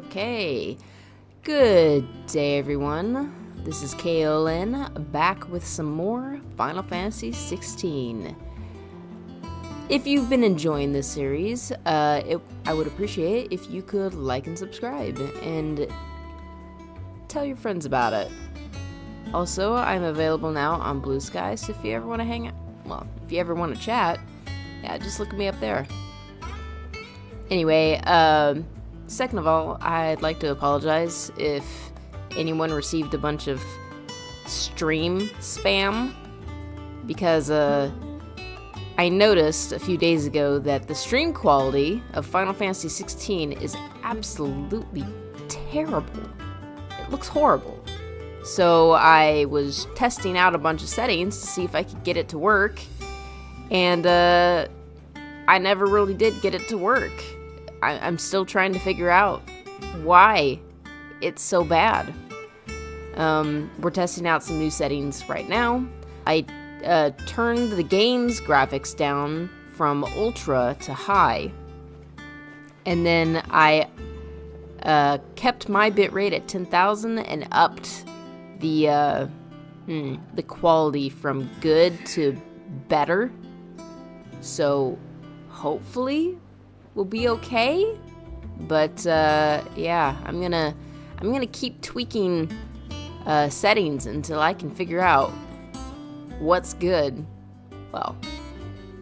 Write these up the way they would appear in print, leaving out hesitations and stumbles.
Okay, good day everyone. This is Lynn, back with some more Final Fantasy XVI. If you've been enjoying this series, I would appreciate if you could like and subscribe, and tell your friends about it. Also, I'm available now on Blue Sky, so if you ever want to hang out, well, if you ever want to chat, yeah, just look at me up there. Anyway, second of all, I'd like to apologize if anyone received a bunch of stream spam, because I noticed a few days ago that the stream quality of Final Fantasy XVI is absolutely terrible. It looks horrible. So I was testing out a bunch of settings to see if I could get it to work, and I never really did get it to work. I'm still trying to figure out why it's so bad. We're testing out some new settings right now. I turned the game's graphics down from ultra to high, and then I kept my bitrate at 10,000 and upped the quality from good to better. So hopefully we'll be okay. But yeah, I'm gonna keep tweaking settings until I can figure out what's good. Well,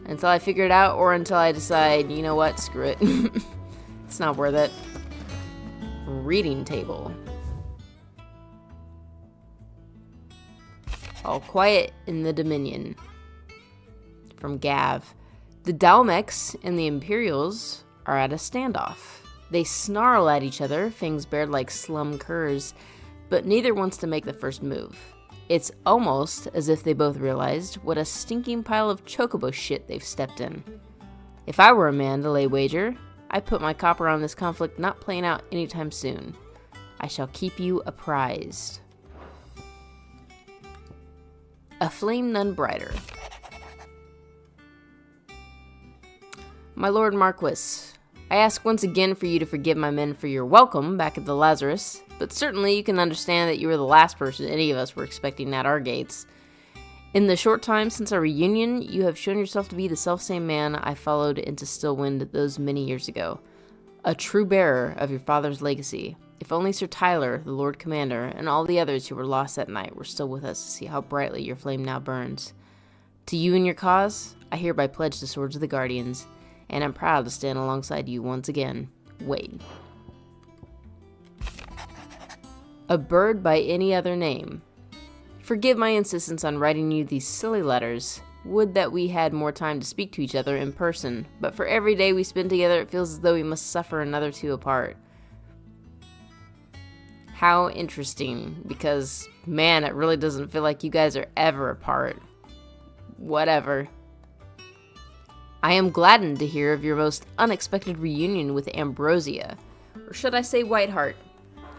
until I figure it out, or until I decide, you know what, screw it. It's not worth it. Reading table. All quiet in the Dominion. From Gav. The Dalmex and the Imperials are at a standoff. They snarl at each other, fangs bared like slum curs, but neither wants to make the first move. It's almost as if they both realized what a stinking pile of chocobo shit they've stepped in. If I were a man to lay wager, I'd put my copper on this conflict not playing out anytime soon. I shall keep you apprised. A flame none brighter. My Lord Marquis, I ask once again for you to forgive my men for your welcome back at the Lazarus, but certainly you can understand that you were the last person any of us were expecting at our gates. In the short time since our reunion, you have shown yourself to be the selfsame man I followed into Stillwind those many years ago. A true bearer of your father's legacy. If only Sir Tyler, the Lord Commander, and all the others who were lost that night were still with us to see how brightly your flame now burns. To you and your cause, I hereby pledge the swords of the Guardians, and I'm proud to stand alongside you once again. Wade. A bird by any other name. Forgive my insistence on writing you these silly letters. Would that we had more time to speak to each other in person, but for every day we spend together it feels as though we must suffer another two apart. How interesting, because man, it really doesn't feel like you guys are ever apart. Whatever. I am gladdened to hear of your most unexpected reunion with Ambrosia, or should I say Whiteheart.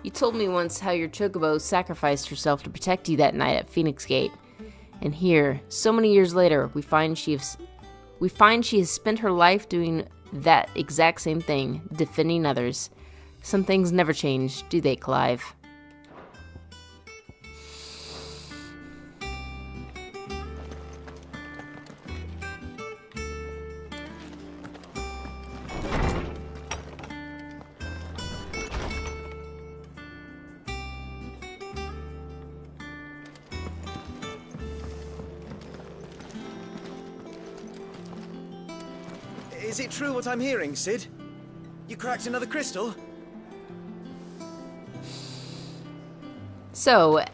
You told me once how your chocobo sacrificed herself to protect you that night at Phoenix Gate, and here, so many years later, we find she has spent her life doing that exact same thing, defending others. Some things never change, do they, Clive? Is it true what I'm hearing, Sid? You cracked another crystal? So,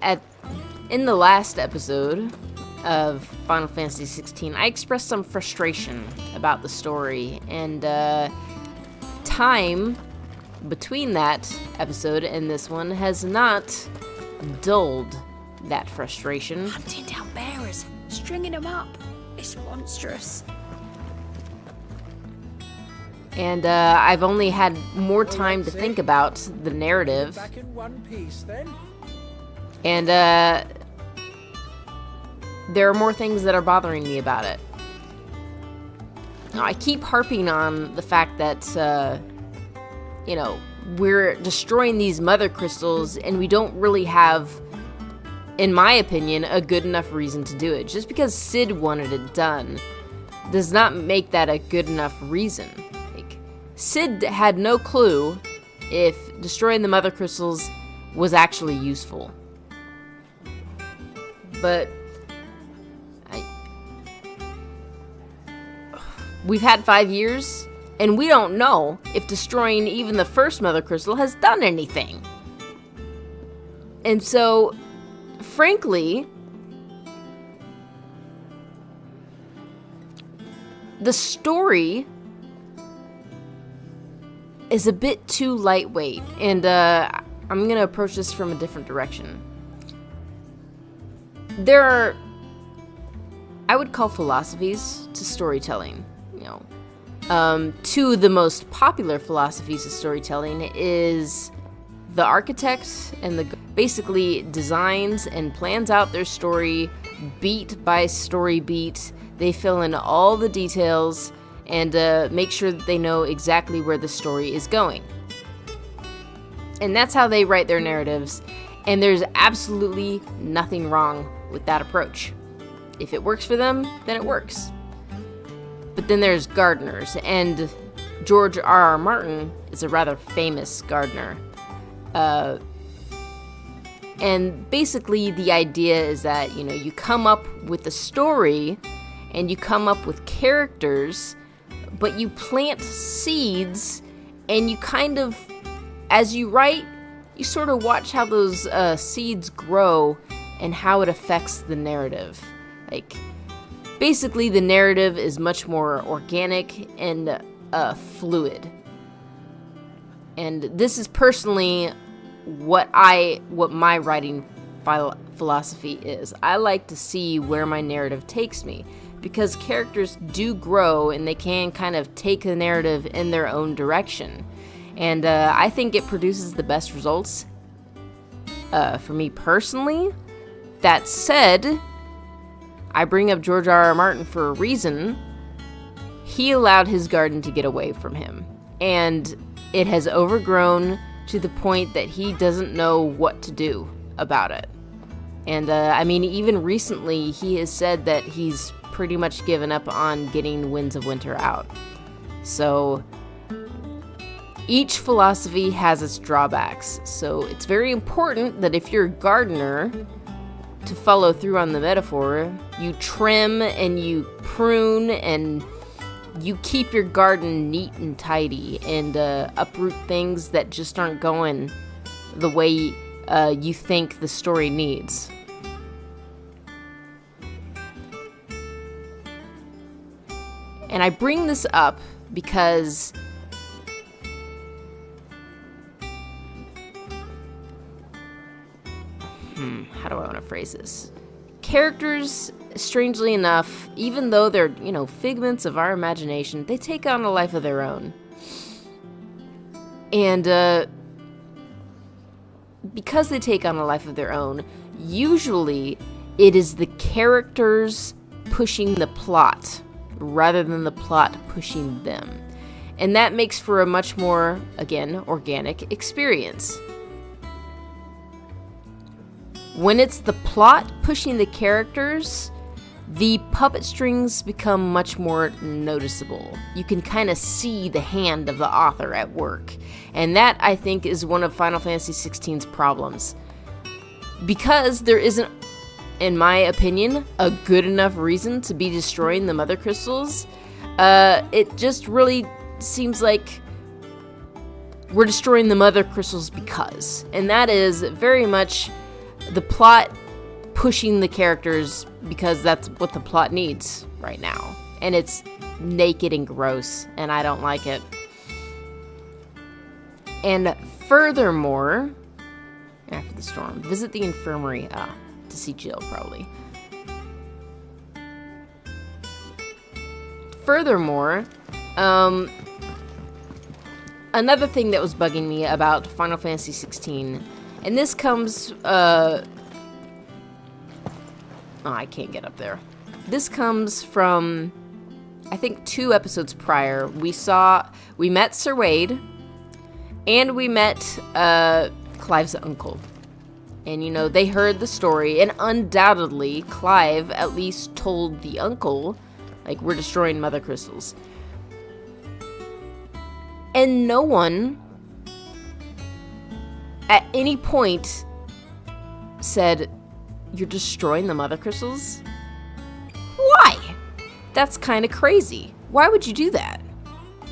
in the last episode of Final Fantasy XVI, I expressed some frustration about the story, and time between that episode and this one has not dulled that frustration. Hunting down bearers, stringing them up. It's monstrous. And I've only had more time to think about the narrative. Back in one piece, then. And there are more things that are bothering me about it. Now, I keep harping on the fact that, we're destroying these mother crystals and we don't really have, in my opinion, a good enough reason to do it. Just because Sid wanted it done does not make that a good enough reason. Like, Sid had no clue if destroying the mother crystals was actually useful. But we've had 5 years, and we don't know if destroying even the first mother crystal has done anything. And so, frankly, the story is a bit too lightweight, and I'm going to approach this from a different direction. There are, I would call, philosophies to storytelling. Two of the most popular philosophies of storytelling is the architect and the basically designs and plans out their story beat by story beat. They fill in all the details and make sure that they know exactly where the story is going. And that's how they write their narratives, and there's absolutely nothing wrong with that approach. If it works for them, then it works. But then there's gardeners, and George R.R. Martin is a rather famous gardener. And basically the idea is that, you come up with a story and you come up with characters, but you plant seeds and you kind of, as you write, you sort of watch how those seeds grow and how it affects the narrative. Like, basically, the narrative is much more organic and fluid. And this is personally what my writing philosophy is. I like to see where my narrative takes me, because characters do grow and they can kind of take the narrative in their own direction. And I think it produces the best results for me personally. That said, I bring up George R.R. Martin for a reason. He allowed his garden to get away from him, and it has overgrown to the point that he doesn't know what to do about it. And even recently he has said that he's pretty much given up on getting Winds of Winter out. So each philosophy has its drawbacks, so it's very important that if you're a gardener, to follow through on the metaphor, you trim and you prune and you keep your garden neat and tidy, and uproot things that just aren't going the way you think the story needs. And I bring this up because how do I want to phrase this? Characters, strangely enough, even though they're, figments of our imagination, they take on a life of their own. And because they take on a life of their own, usually it is the characters pushing the plot rather than the plot pushing them. And that makes for a much more, again, organic experience. When it's the plot pushing the characters, the puppet strings become much more noticeable. You can kind of see the hand of the author at work. And that, I think, is one of Final Fantasy XVI's problems. Because there isn't, in my opinion, a good enough reason to be destroying the mother crystals, it just really seems like we're destroying the mother crystals because. And that is very much the plot pushing the characters because that's what the plot needs right now. And it's naked and gross, and I don't like it. And furthermore, after the storm, visit the infirmary to see Jill, probably. Furthermore, another thing that was bugging me about Final Fantasy XVI, and this comes, I can't get up there. This comes from, I think, 2 episodes prior. We met Sir Wade, And we met Clive's uncle. And, you know, they heard the story, and undoubtedly, Clive at least told the uncle, like, we're destroying Mothercrystals. And no one, at any point, said, you're destroying the Mothercrystals? Why? That's kind of crazy. Why would you do that?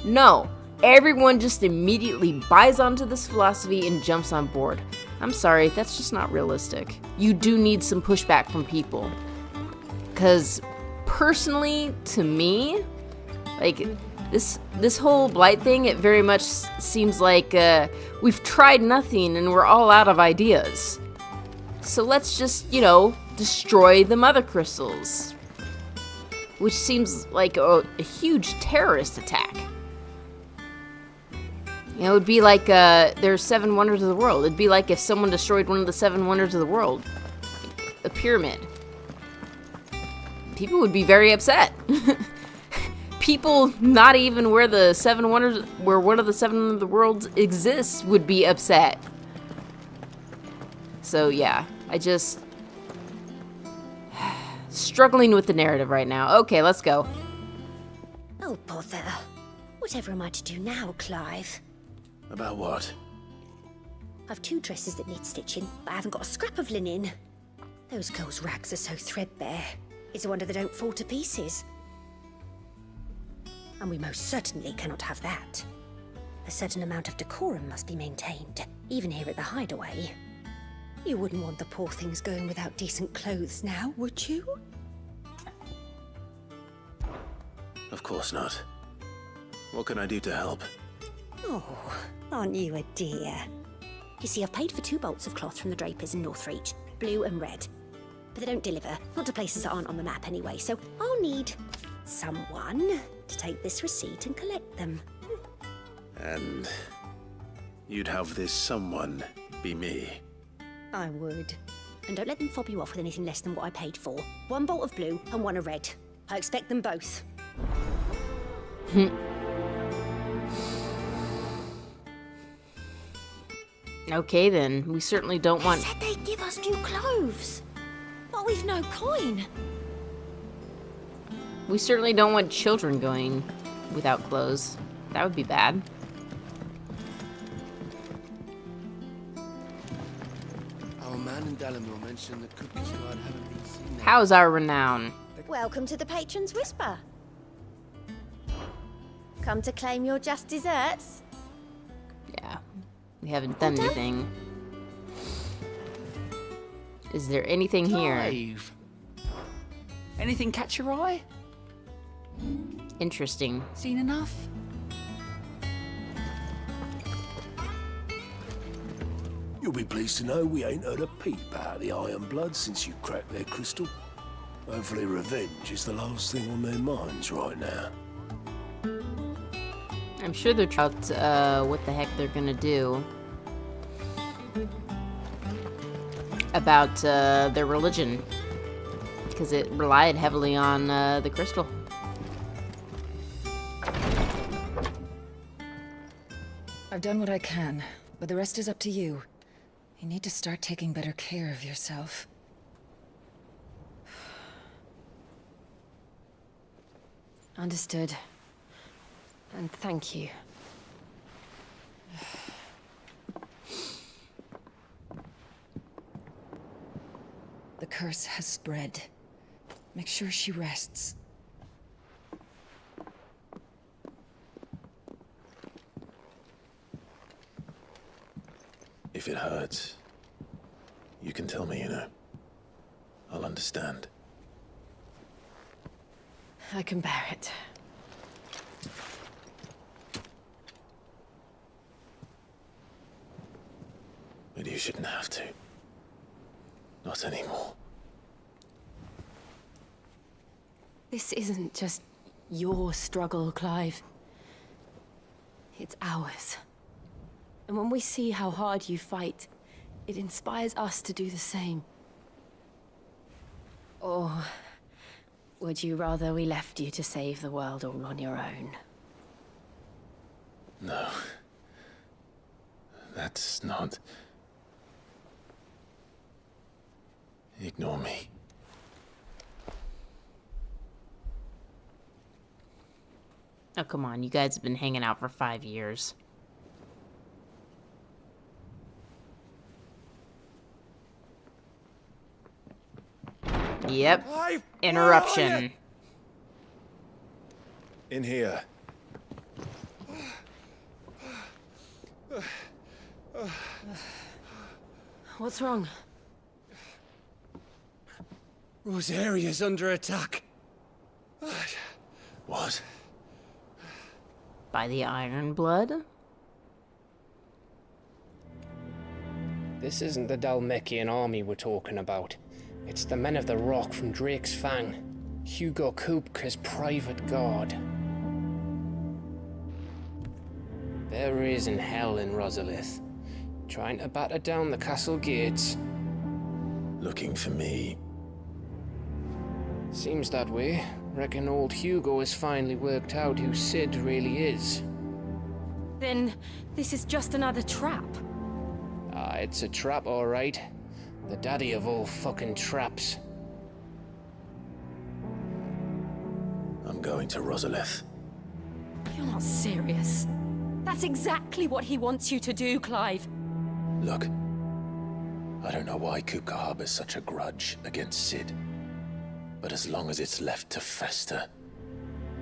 No. Everyone just immediately buys onto this philosophy and jumps on board. I'm sorry, that's just not realistic. You do need some pushback from people. Because personally, to me, like, this whole blight thing, it very much seems like we've tried nothing and we're all out of ideas. So let's just, you know, destroy the Mothercrystals. Which seems like a huge terrorist attack. You know, it would be like there's 7 wonders of the world. It'd be like if someone destroyed one of the 7 wonders of the world. A pyramid. People would be very upset. People not even where the 7 wonders, where one of the 7 of the worlds exists, would be upset. So yeah, I just... struggling with the narrative right now. Okay, let's go. Oh, bother. Whatever am I to do now, Clive? About what? I've 2 dresses that need stitching, but I haven't got a scrap of linen. Those girls' rags are so threadbare. It's a wonder they don't fall to pieces. And we most certainly cannot have that. A certain amount of decorum must be maintained, even here at the hideaway. You wouldn't want the poor things going without decent clothes now, would you? Of course not. What can I do to help? Oh, aren't you a dear? You see, I've paid for 2 bolts of cloth from the drapers in Northreach, blue and red. But they don't deliver, not to places that aren't on the map anyway, so I'll need someone to take this receipt and collect them. And you'd have this someone be me. I would. And don't let them fob you off with anything less than what I paid for. 1 bolt of blue and 1 of red. I expect them both. Okay then, we certainly don't want... They said they'd give us new clothes. But we've no coin. We certainly don't want children going without clothes. That would be bad. Our man in Dalamore mentioned that Cookies God haven't been seen there. How's our renown? Welcome to the Patron's Whisper. Come to claim your just desserts? Yeah, we haven't done anything. Is there anything here? Clive. Anything catch your eye? Interesting. Seen enough? You'll be pleased to know we ain't heard a peep about the Ironblood since you cracked their crystal. Hopefully revenge is the last thing on their minds right now. I'm sure they're about what the heck they're gonna do about their religion, because it relied heavily on the crystal. I've done what I can, but the rest is up to you. You need to start taking better care of yourself. Understood. And thank you. The curse has spread. Make sure she rests. If it hurts, you can tell me, you know. I'll understand. I can bear it. But you shouldn't have to. Not anymore. This isn't just your struggle, Clive. It's ours. And when we see how hard you fight, it inspires us to do the same. Or would you rather we left you to save the world all on your own? No. That's not... Ignore me. Oh, come on. You guys have been hanging out for 5 years. Yep. Interruption. In here. What's wrong? Rosaria's under attack. What? By the Ironblood? This isn't the Dalmekian army we're talking about. It's the men of the Rock from Drake's Fang. Hugo Kupka's private guard. There is in hell in Rosalith, trying to batter down the castle gates. Looking for me? Seems that way. Reckon old Hugo has finally worked out who Sid really is. Then this is just another trap. Ah, it's a trap, all right. The daddy of all fucking traps. I'm going to Rosalith. You're not serious. That's exactly what he wants you to do, Clive. Look, I don't know why Kupka harbors such a grudge against Sid. But as long as it's left to fester,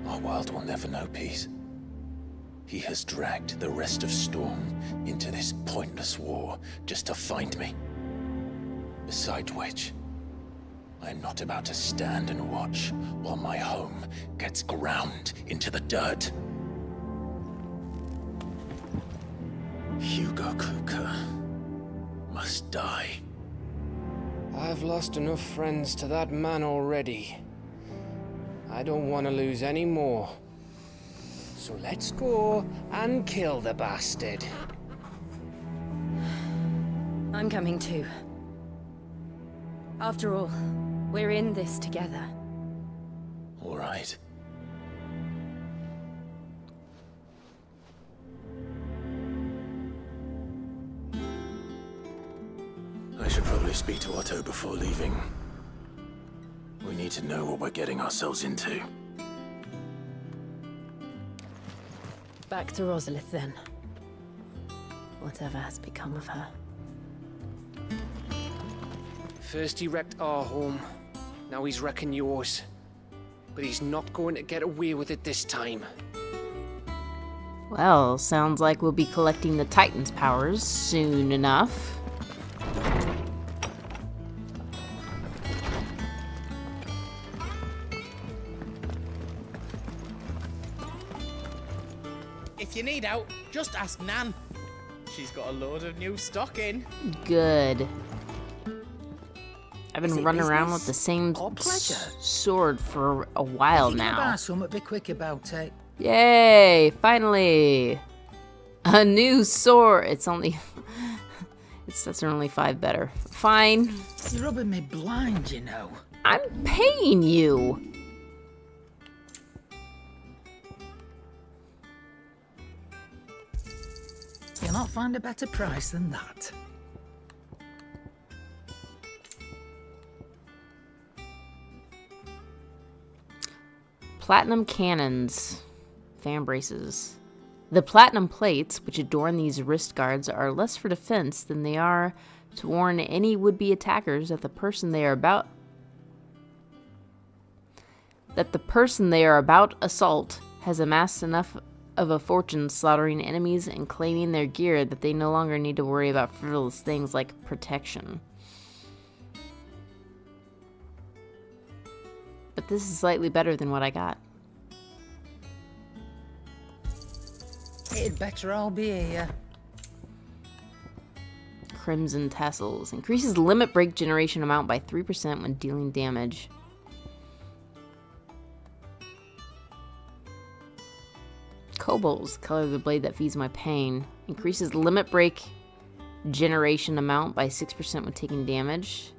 our world will never know peace. He has dragged the rest of Storm into this pointless war just to find me. Besides which, I'm not about to stand and watch while my home gets ground into the dirt. Hugo Kupka must die. I've lost enough friends to that man already. I don't want to lose any more. So let's go and kill the bastard. I'm coming too. After all, we're in this together. All right. I should probably speak to Otto before leaving. We need to know what we're getting ourselves into. Back to Rosalith then. Whatever has become of her. First he wrecked our home, now he's wrecking yours. But he's not going to get away with it this time. Well, sounds like we'll be collecting the Titan's powers soon enough. If you need out, just ask Nan. She's got a load of new stock in. Good. I've been running around with the same sword for a while now. Be quick about it. Yay! Finally! A new sword! It's only... its stats are only 5 better. Fine. You're rubbing me blind, you know. I'm paying you! You'll not find a better price than that. Platinum cannons. Fan braces. The platinum plates, which adorn these wrist guards, are less for defense than they are to warn any would-be attackers that the person they are about assault has amassed enough of a fortune slaughtering enemies and claiming their gear that they no longer need to worry about frivolous things like protection. But this is slightly better than what I got. It'd better all be here. Crimson tassels. Increases limit break generation amount by 3% when dealing damage. Cobalt's color of the blade that feeds my pain. Increases limit break generation amount by 6% when taking damage.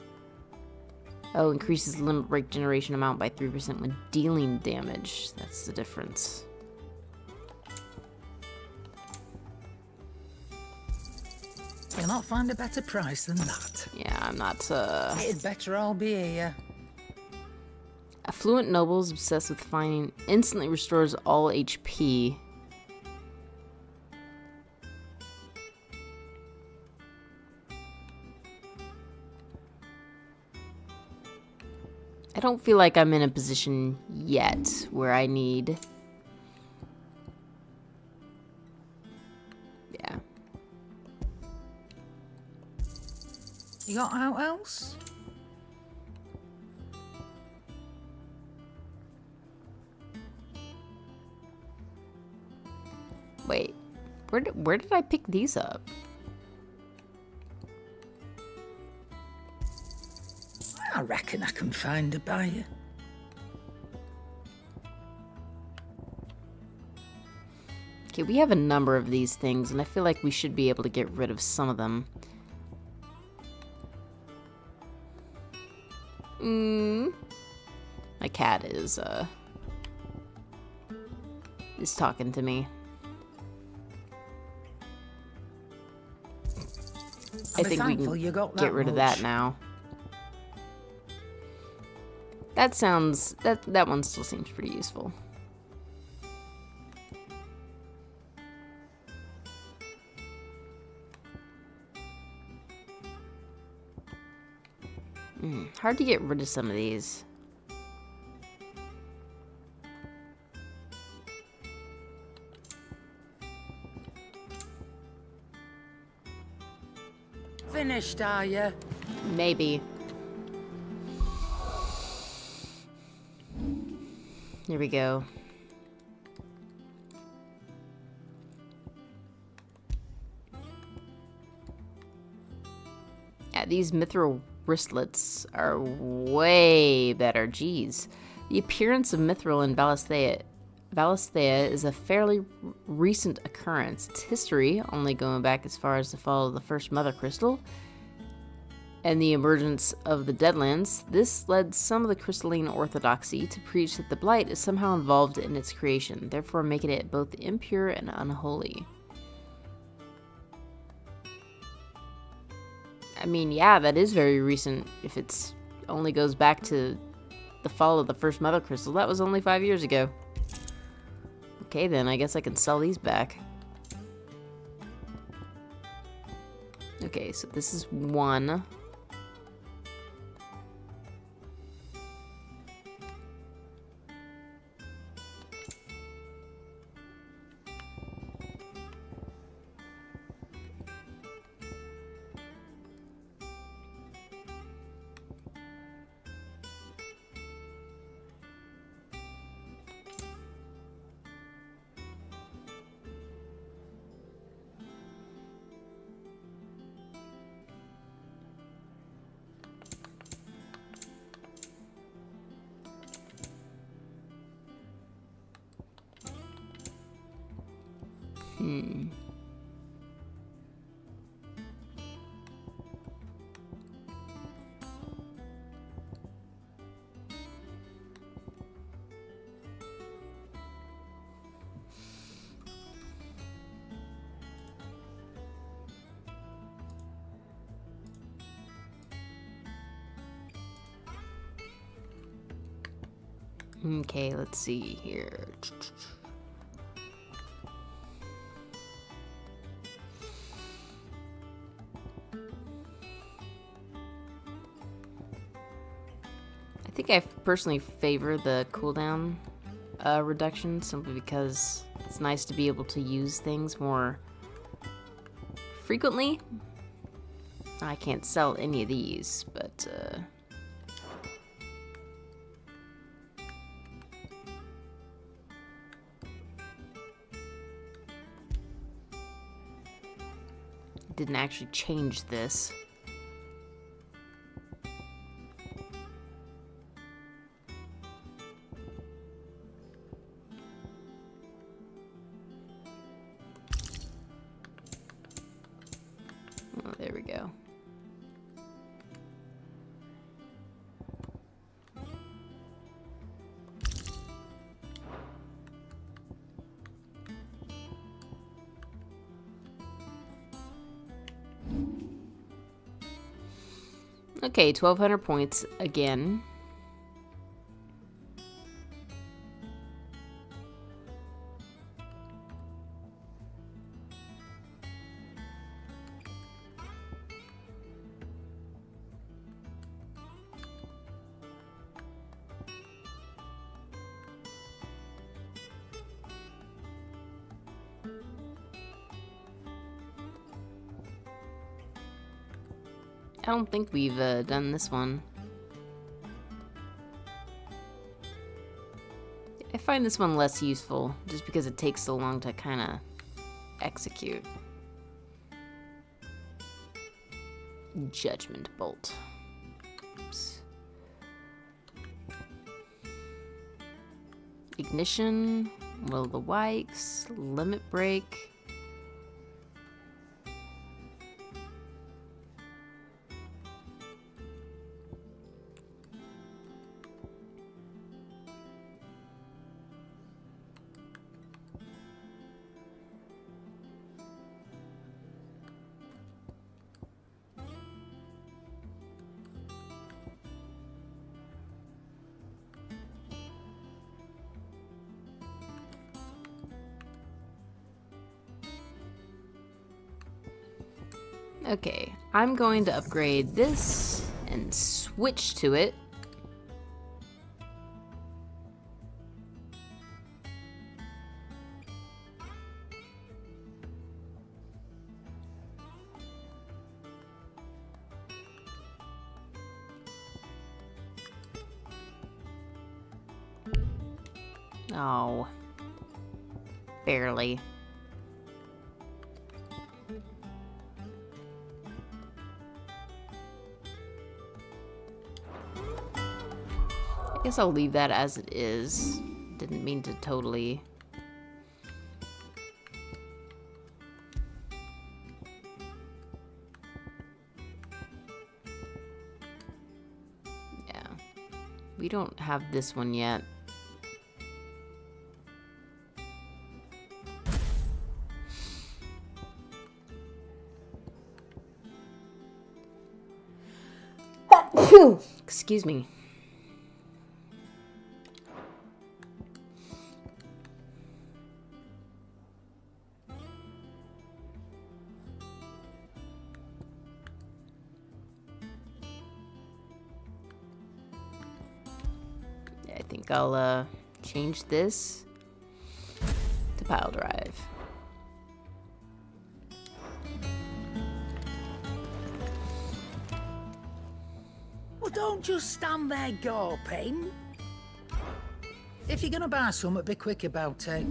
Oh, increases limit break generation amount by 3% when dealing damage. That's the You'll not find a better price than that. Yeah, I'm not, It'd better all be here. Affluent nobles obsessed with finding instantly restores all HP. I don't feel like I'm in a position yet where I need... Yeah. You got out else? Wait, where did I pick these up? I reckon I can find a buyer. Okay, we have a number of these things, and I feel like we should be able to get rid of some of them. My cat is talking to me. I think we can get rid of that now. That sounds... That one still seems pretty useful. Hard to get rid of some of these. Finished, are you? Maybe. Here we go. Yeah, these mithril wristlets are way better. Jeez. The appearance of mithril in Valisthea is a fairly recent occurrence. Its history, only going back as far as the fall of the first Mothercrystal and the emergence of the Deadlands, this led some of the crystalline orthodoxy to preach that the blight is somehow involved in its creation, therefore making it both impure and unholy. I mean, yeah, that is very recent if it's only goes back to the fall of the first Mothercrystal. That was only 5 years ago. Okay, then, I guess I can sell these back. Okay, so this is one. Okay, let's see here. I think I personally favor the cooldown reduction simply because it's nice to be able to use things more frequently. I can't sell any of these, but didn't actually change this. Oh, there we go. Okay, 1,200 points again. I don't think we've done this one. I find this one less useful, just because it takes so long to kind of execute. Judgment Bolt. Oops. Ignition, Will of the Wikes, Limit Break. Okay, I'm going to upgrade this and switch to it. Oh, barely. I guess I'll leave that as it is. Didn't mean to totally... Yeah. We don't have this one yet. Excuse me. I think I'll change this to pile drive. Well, don't just stand there gawping. If you're gonna buy something, be quick about it.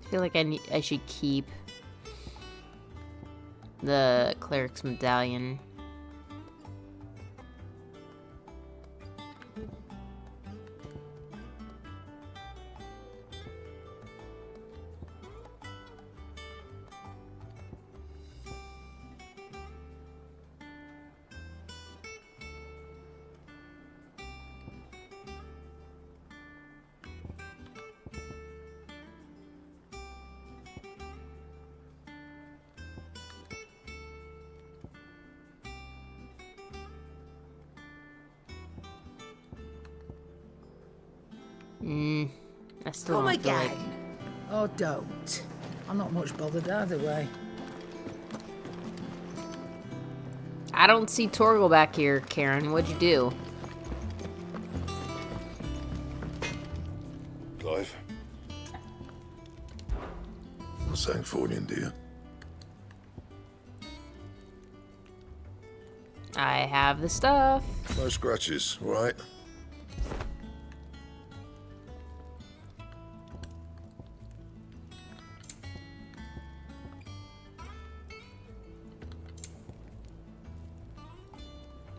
I feel like I should keep the cleric's medallion. I still Come don't feel again. like... Or don't. I'm not much bothered either way. I don't see Torgal back here, Karen. What'd you do? Clive. What's saying for you, dear? I have the stuff. No scratches, right?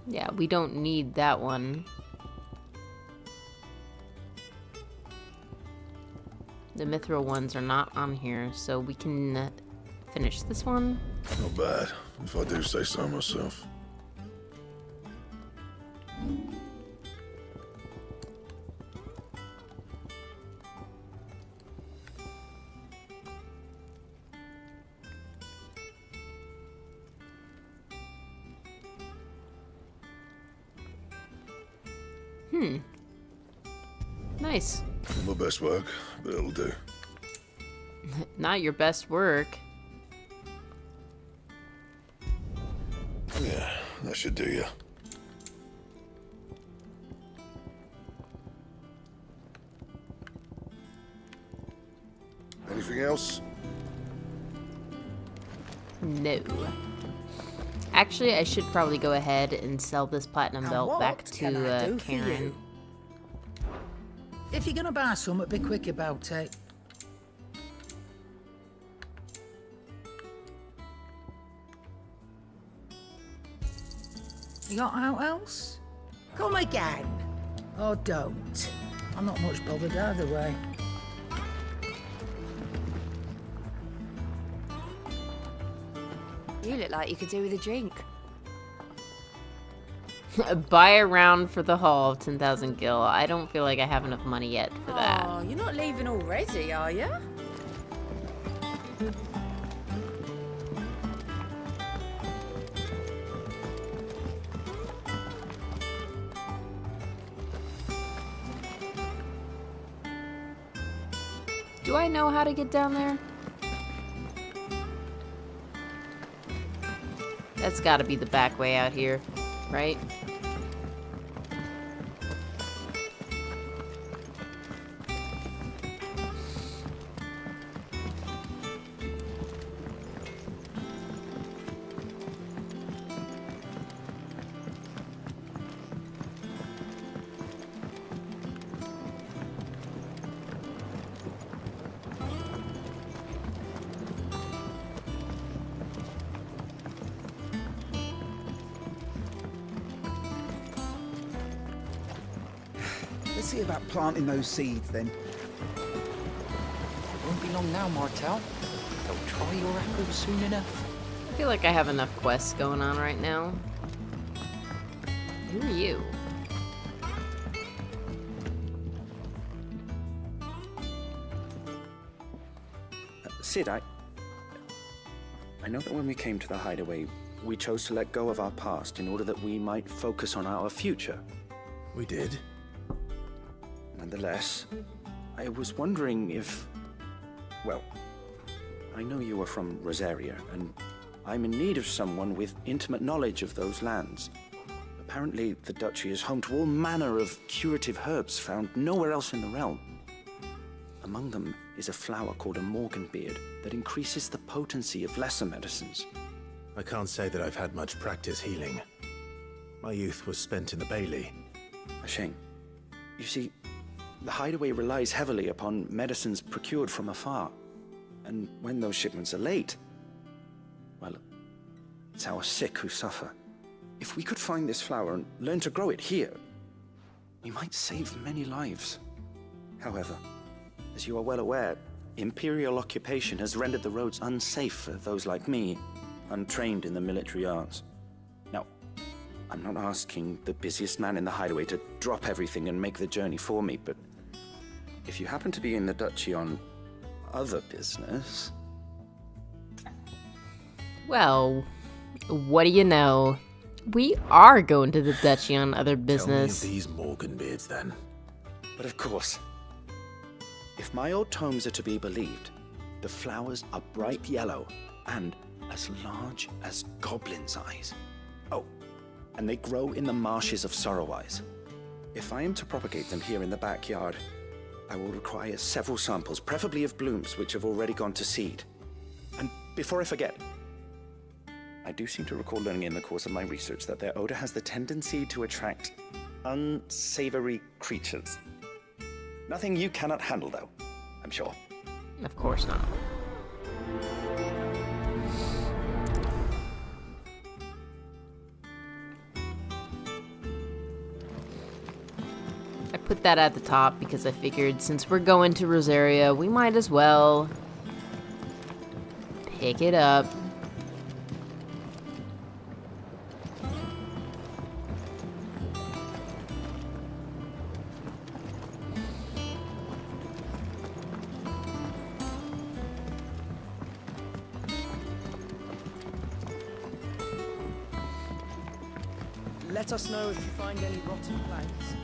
Yeah, we don't need that one. The mithril ones are not on here, so we can finish this one. Not bad, if I do say so myself. Nice. My best work, but it'll do. Not your best work. Yeah, that should do you. Anything else? No. Actually, I should probably go ahead and sell this platinum belt back to Karen. If you're gonna buy something, be quick about it. You got out else? Come again. Or don't. I'm not much bothered either way. You look like you could do with a drink. Buy a round for the haul of 10,000 gil. I don't feel like I have enough money yet for that. Oh, you're not leaving already, are you? Do I know how to get down there? That's gotta be the back way out here, right? Let's see about planting those seeds then. Won't be long now, Martel. They'll try your apples soon enough. I feel like I have enough quests going on right now. Who are you? Sid, I know that when we came to the hideaway, we chose to let go of our past in order that we might focus on our future. We did. Nonetheless, I was wondering if... Well, I know you are from Rosaria, and I'm in need of someone with intimate knowledge of those lands. Apparently, the duchy is home to all manner of curative herbs found nowhere else in the realm. Among them is a flower called a morganbeard that increases the potency of lesser medicines. I can't say that I've had much practice healing. My youth was spent in the Bailey. A shame. You see, the hideaway relies heavily upon medicines procured from afar. And when those shipments are late, well, it's our sick who suffer. If we could find this flower and learn to grow it here, we might save many lives. However, as you are well aware, Imperial occupation has rendered the roads unsafe for those like me, untrained in the military arts. Now, I'm not asking the busiest man in the hideaway to drop everything and make the journey for me, but if you happen to be in the duchy on other business... Well, what do you know? We are going to the duchy on other business. Tell me of these morganbeards, then. But of course, if my old tomes are to be believed, the flowers are bright yellow and as large as goblins' eyes. Oh, and they grow in the marshes of Sorrowise. If I am to propagate them here in the backyard, I will require several samples, preferably of blooms which have already gone to seed. And before I forget, I do seem to recall learning in the course of my research that their odor has the tendency to attract unsavory creatures. Nothing you cannot handle, though, I'm sure. Of course not. I put that at the top because I figured since we're going to Rosaria, we might as well pick it up. Let us know if you find any rotten plants.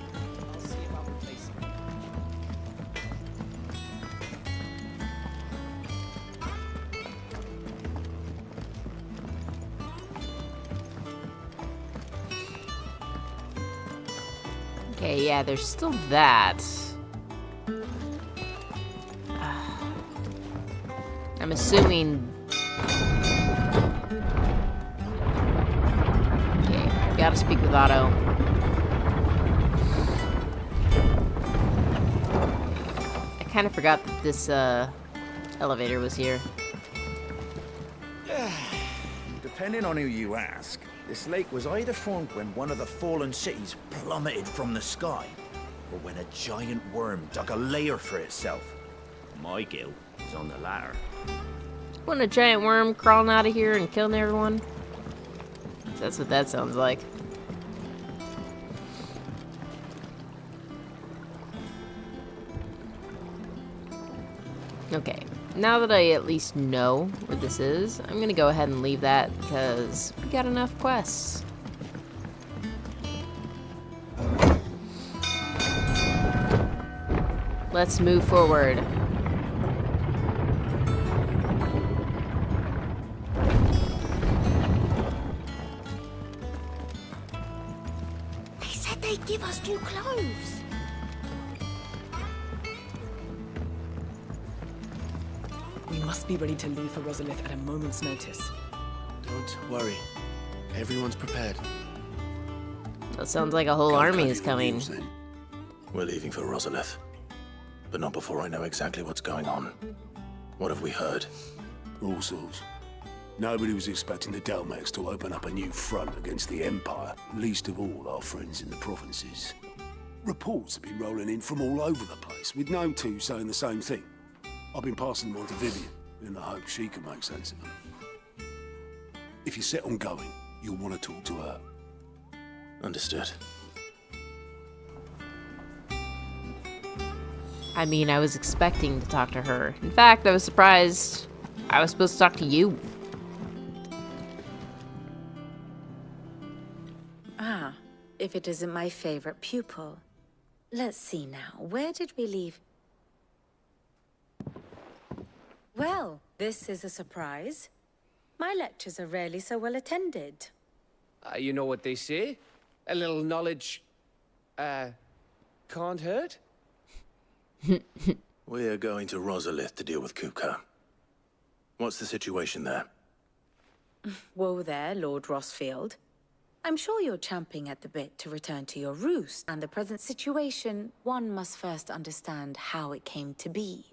Okay, yeah, there's still that. I'm assuming... Okay, gotta speak with Otto. I kind of forgot that this elevator was here. Depending on who you ask, this lake was either formed when one of the fallen cities plummeted from the sky, or when a giant worm dug a lair for itself. My guilt is on the latter. Wasn't a giant worm crawling out of here and killing everyone? That's what that sounds like. Okay, now that I at least know what this is, I'm gonna go ahead and leave that because we got enough quests. Let's move forward. They said they'd give us new clothes. We must be ready to leave for Rosalith at a moment's notice. Don't worry. Everyone's prepared. That sounds like a whole army is coming. We're leaving for Rosalith. But not before I know exactly what's going on. What have we heard? All sorts. Nobody was expecting the Dalmacs to open up a new front against the Empire, least of all our friends in the provinces. Reports have been rolling in from all over the place, with no two saying the same thing. I've been passing them on to Vivian, in the hope she can make sense of them. If you're set on going, you'll want to talk to her. Understood. I mean, I was expecting to talk to her. In fact, I was surprised I was supposed to talk to you. Ah, if it isn't my favorite pupil. Let's see now, where did we leave? Well, this is a surprise. My lectures are rarely so well attended. You know what they say? A little knowledge, can't hurt? We're going to Rosalith to deal with Kupka. What's the situation there? Whoa there, Lord Rossfield. I'm sure you're champing at the bit to return to your roost, and the present situation, one must first understand how it came to be.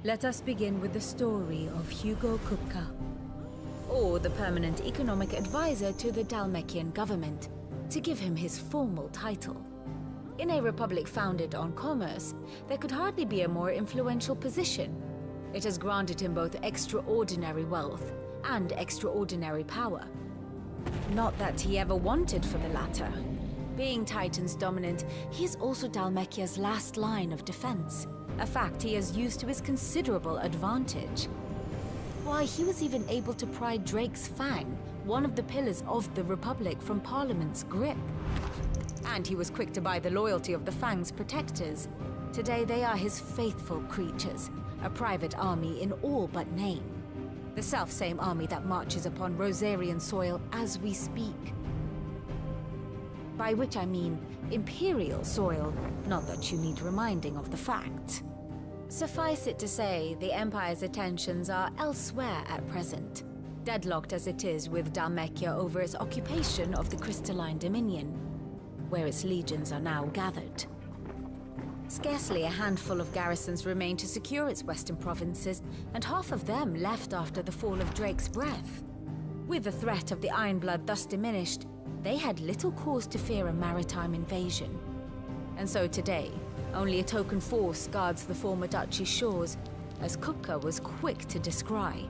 Let us begin with the story of Hugo Kupka, or the permanent economic advisor to the Dalmekian government, to give him his formal title. In a republic founded on commerce, there could hardly be a more influential position. It has granted him both extraordinary wealth and extraordinary power. Not that he ever wanted for the latter. Being Titan's dominant, he is also Dalmekia's last line of defense, a fact he has used to his considerable advantage. Why, he was even able to pry Drake's Fang, one of the pillars of the Republic, from Parliament's grip. And he was quick to buy the loyalty of the Fang's protectors. Today they are his faithful creatures, a private army in all but name. The self-same army that marches upon Rosarian soil as we speak. By which I mean Imperial soil, not that you need reminding of the fact. Suffice it to say, the Empire's attentions are elsewhere at present, deadlocked as it is with Dalmekia over its occupation of the Crystalline Dominion, where its legions are now gathered. Scarcely a handful of garrisons remain to secure its western provinces, and half of them left after the fall of Drake's Breath. With the threat of the Ironblood thus diminished, they had little cause to fear a maritime invasion. And so today, only a token force guards the former duchy's shores, as Kupka was quick to descry.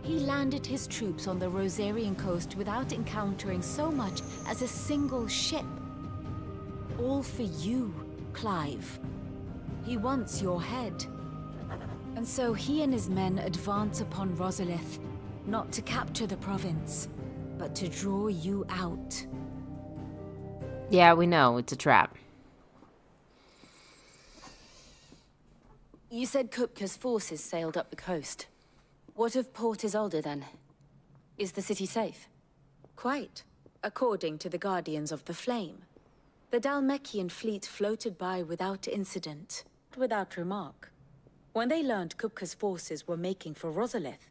He landed his troops on the Rosarian coast without encountering so much as a single ship. All for you, Clive. He wants your head. And so he and his men advance upon Rosalith, not to capture the province, but to draw you out. Yeah, we know. It's a trap. You said Kupka's forces sailed up the coast. What of Port Isolde, then? Is the city safe? Quite, according to the Guardians of the Flame. The Dhalmekian fleet floated by without incident, without remark. When they learned Kupka's forces were making for Rosalith,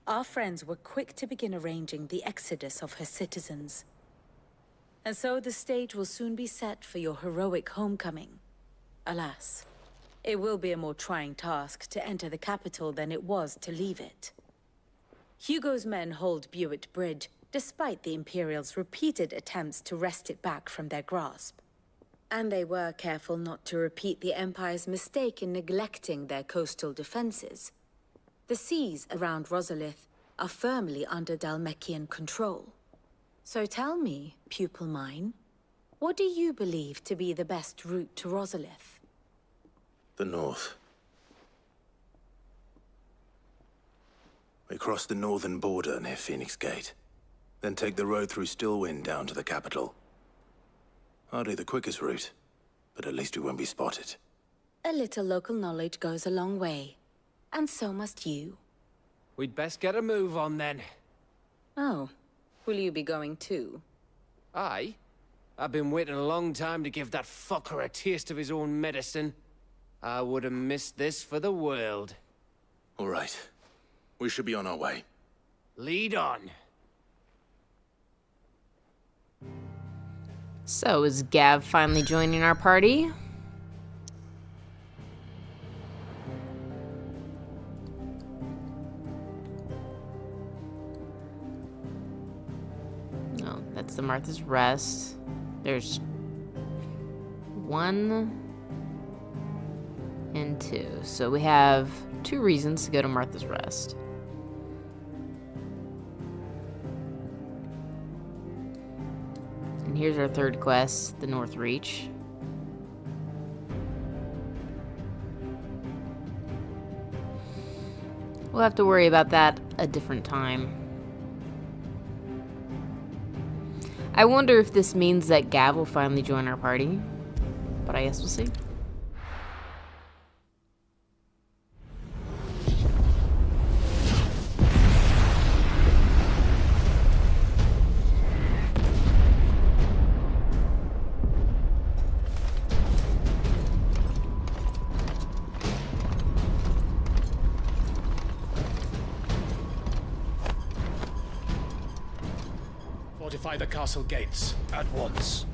our friends were quick to begin arranging the exodus of her citizens. And so the stage will soon be set for your heroic homecoming. Alas, it will be a more trying task to enter the capital than it was to leave it. Hugo's men hold Buett Bridge, despite the Imperials' repeated attempts to wrest it back from their grasp. And they were careful not to repeat the Empire's mistake in neglecting their coastal defenses. The seas around Rosalith are firmly under Dhalmekian control. So tell me, pupil mine, what do you believe to be the best route to Rosalith? The north. We cross the northern border near Phoenix Gate, then take the road through Stillwind down to the capital. Hardly the quickest route, but at least we won't be spotted. A little local knowledge goes a long way, and so must you. We'd best get a move on then. Oh, will you be going too? Aye. I've been waiting a long time to give that fucker a taste of his own medicine. I would have missed this for the world. All right. We should be on our way. Lead on. So, is Gav finally joining our party? No, that's the Martha's Rest. There's 1 and 2. So we have 2 reasons to go to Martha's Rest. And here's our third quest, the North Reach. We'll have to worry about that a different time. I wonder if this means that Gav will finally join our party, but I guess we'll see. Fortify the castle gates at once.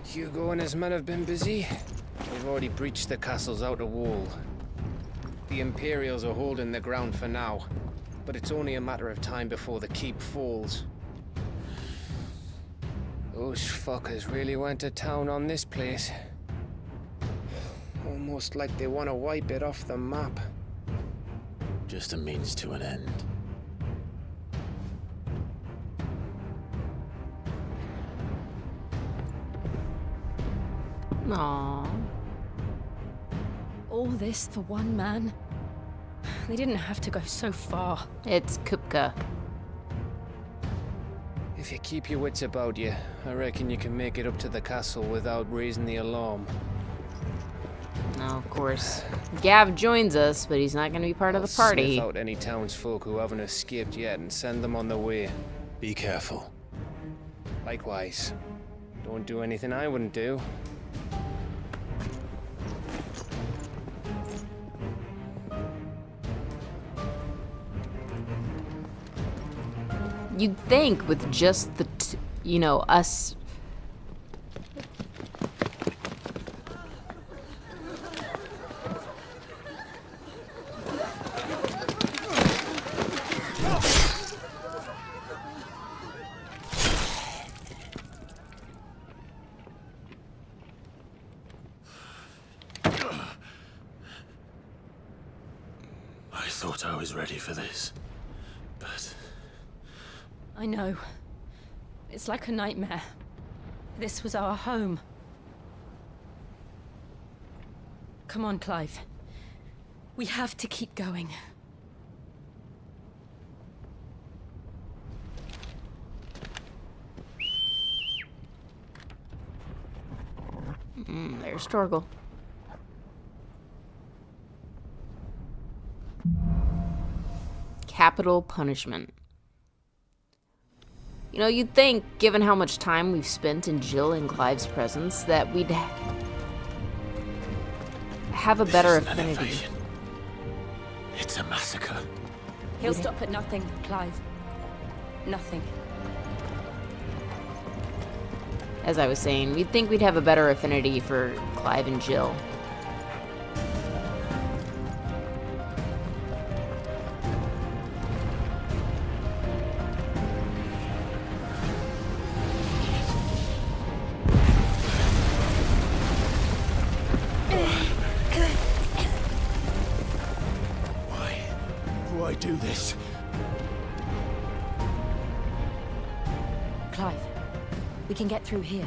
Hugo and his men have been busy. They've already breached the castle's outer wall. The Imperials are holding the ground for now, but it's only a matter of time before the keep falls. Those fuckers really went to town on this place. Almost like they want to wipe it off the map. Just a means to an end. Aww. All this for one man? They didn't have to go so far. It's Kupka. If you keep your wits about you, I reckon you can make it up to the castle without raising the alarm. No, of course. Gav joins us, but he's not going to be part of the party. Sniff out any townsfolk who haven't escaped yet and send them on their way. Be careful. Likewise. Don't do anything I wouldn't do. You'd think with just the, us. I thought I was ready for this, but... I know. It's like a nightmare. This was our home. Come on, Clive. We have to keep going. There's Torgal. Capital punishment. You know, you'd think, given how much time we've spent in Jill and Clive's presence, that we'd have a better affinity. It's a massacre. He'll stop at nothing, Clive. Nothing. As I was saying, we'd think we'd have a better affinity for Clive and Jill. Why do this? Clive, we can get through here.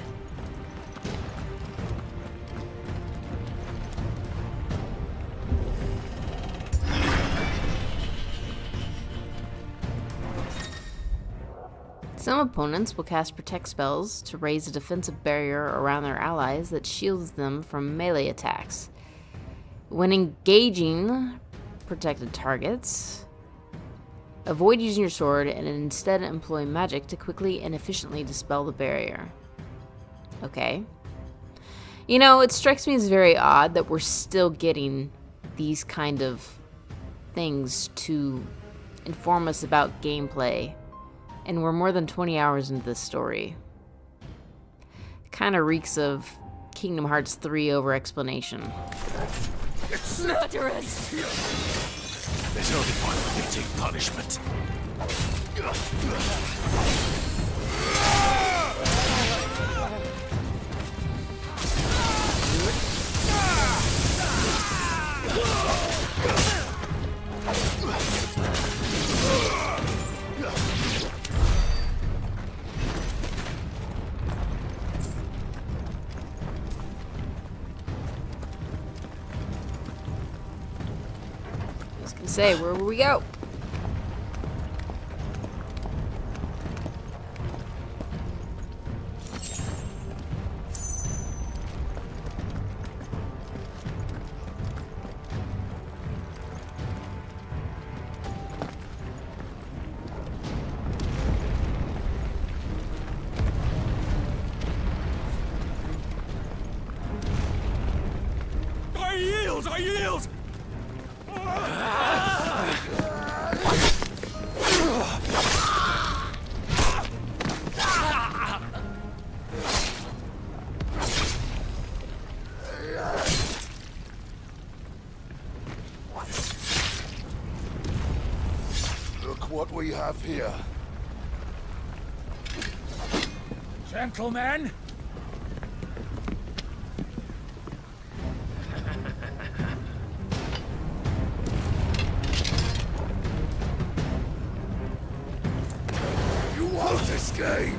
Some opponents will cast protect spells to raise a defensive barrier around their allies that shields them from melee attacks. When engaging protected targets, avoid using your sword and instead employ magic to quickly and efficiently dispel the barrier. Okay. You know, it strikes me as very odd that we're still getting these kind of things to inform us about gameplay, and we're more than 20 hours into this story. Kind of reeks of Kingdom Hearts 3 over explanation. Murderers! There's only one fitting punishment. Say, where will we go? I yield! I yield! Look what we have here. Gentlemen! You won't escape!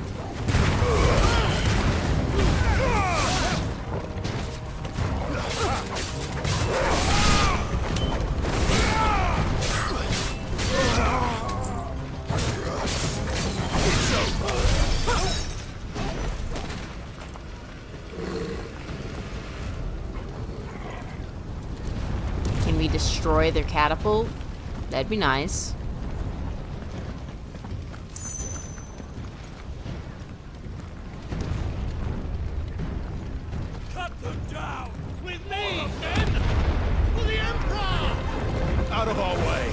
Can we destroy their catapult? That'd be nice. Cut them down! With me, men! For the Emperor! Out of our way!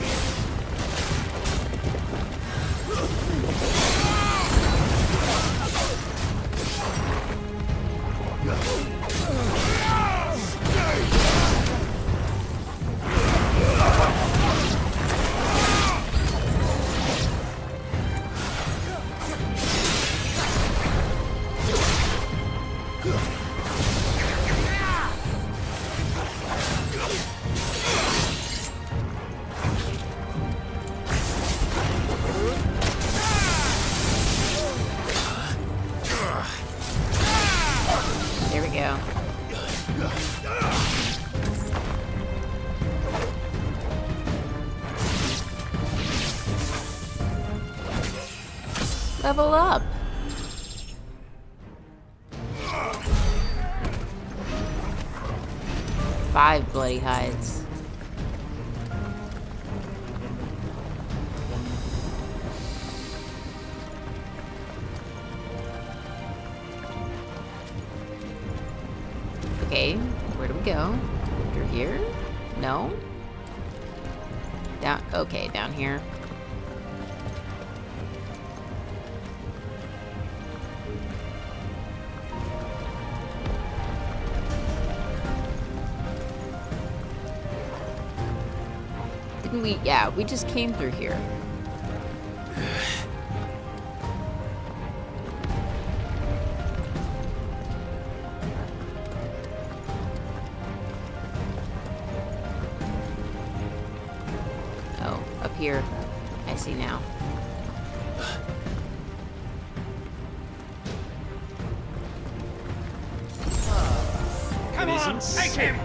There we go. Level up. Five bloody hides. Okay, where do we go? Through here? No? Down, okay, down here. Didn't we? Yeah, we just came through here. Oh, up here. I see now. Come on, take him!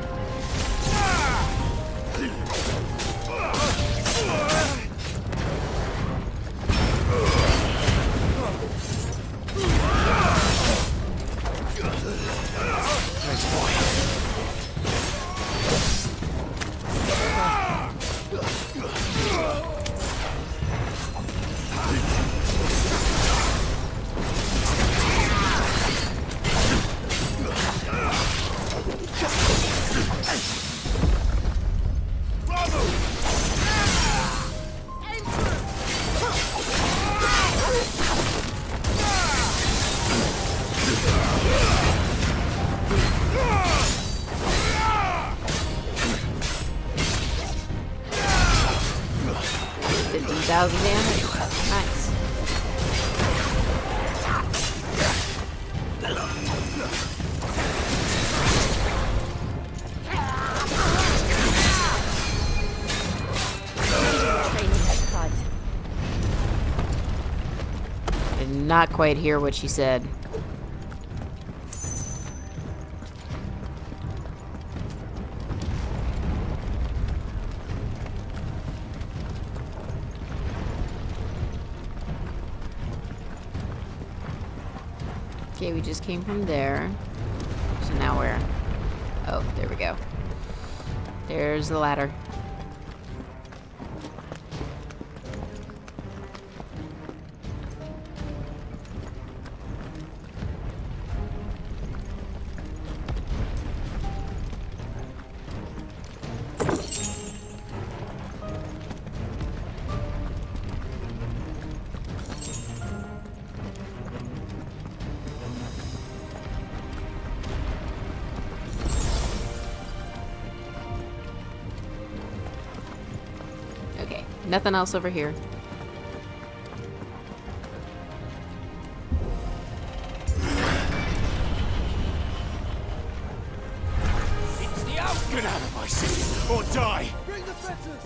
Damage. Nice. I did not quite hear what she said. Okay, we just came from there. So now where? Oh, there we go. There's the ladder. Nothing else over here. It's the out! Get out of my city or die! Bring the fetters!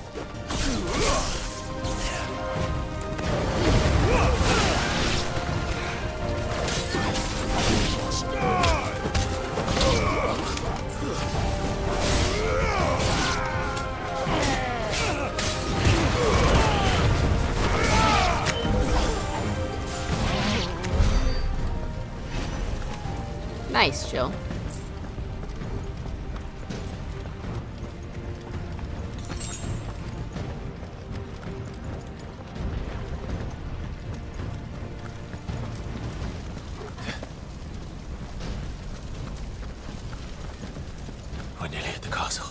Nice, Jill. We're nearly at the castle.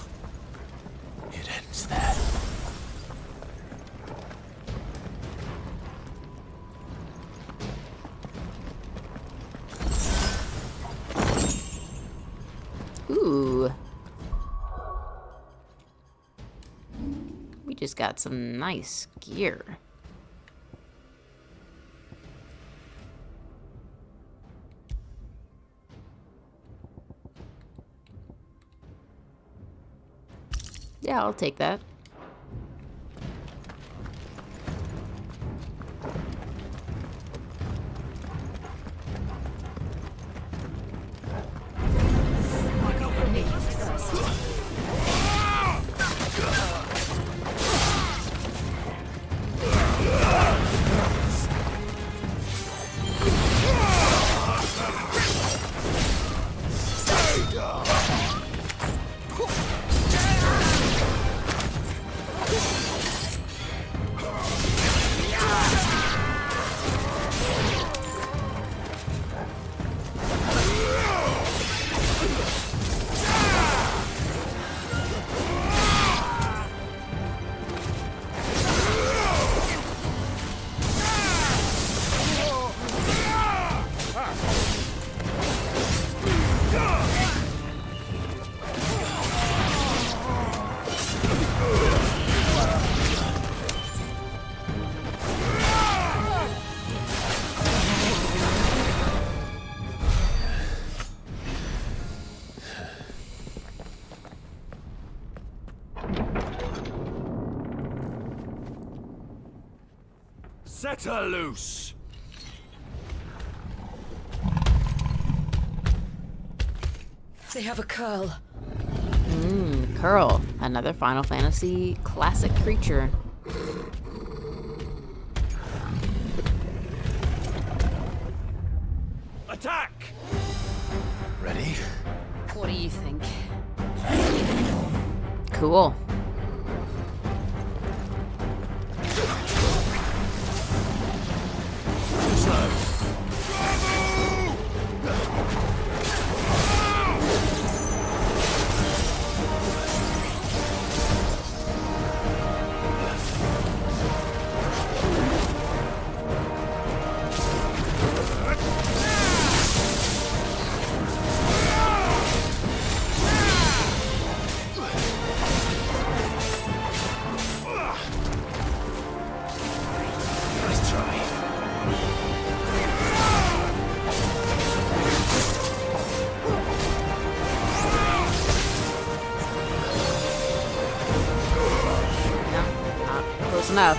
It ends there. Ooh. We just got some nice gear. Yeah, I'll take that. Set her loose! They have a curl. Curl. Another Final Fantasy classic creature. Attack! Ready? What do you think? Cool. Close enough.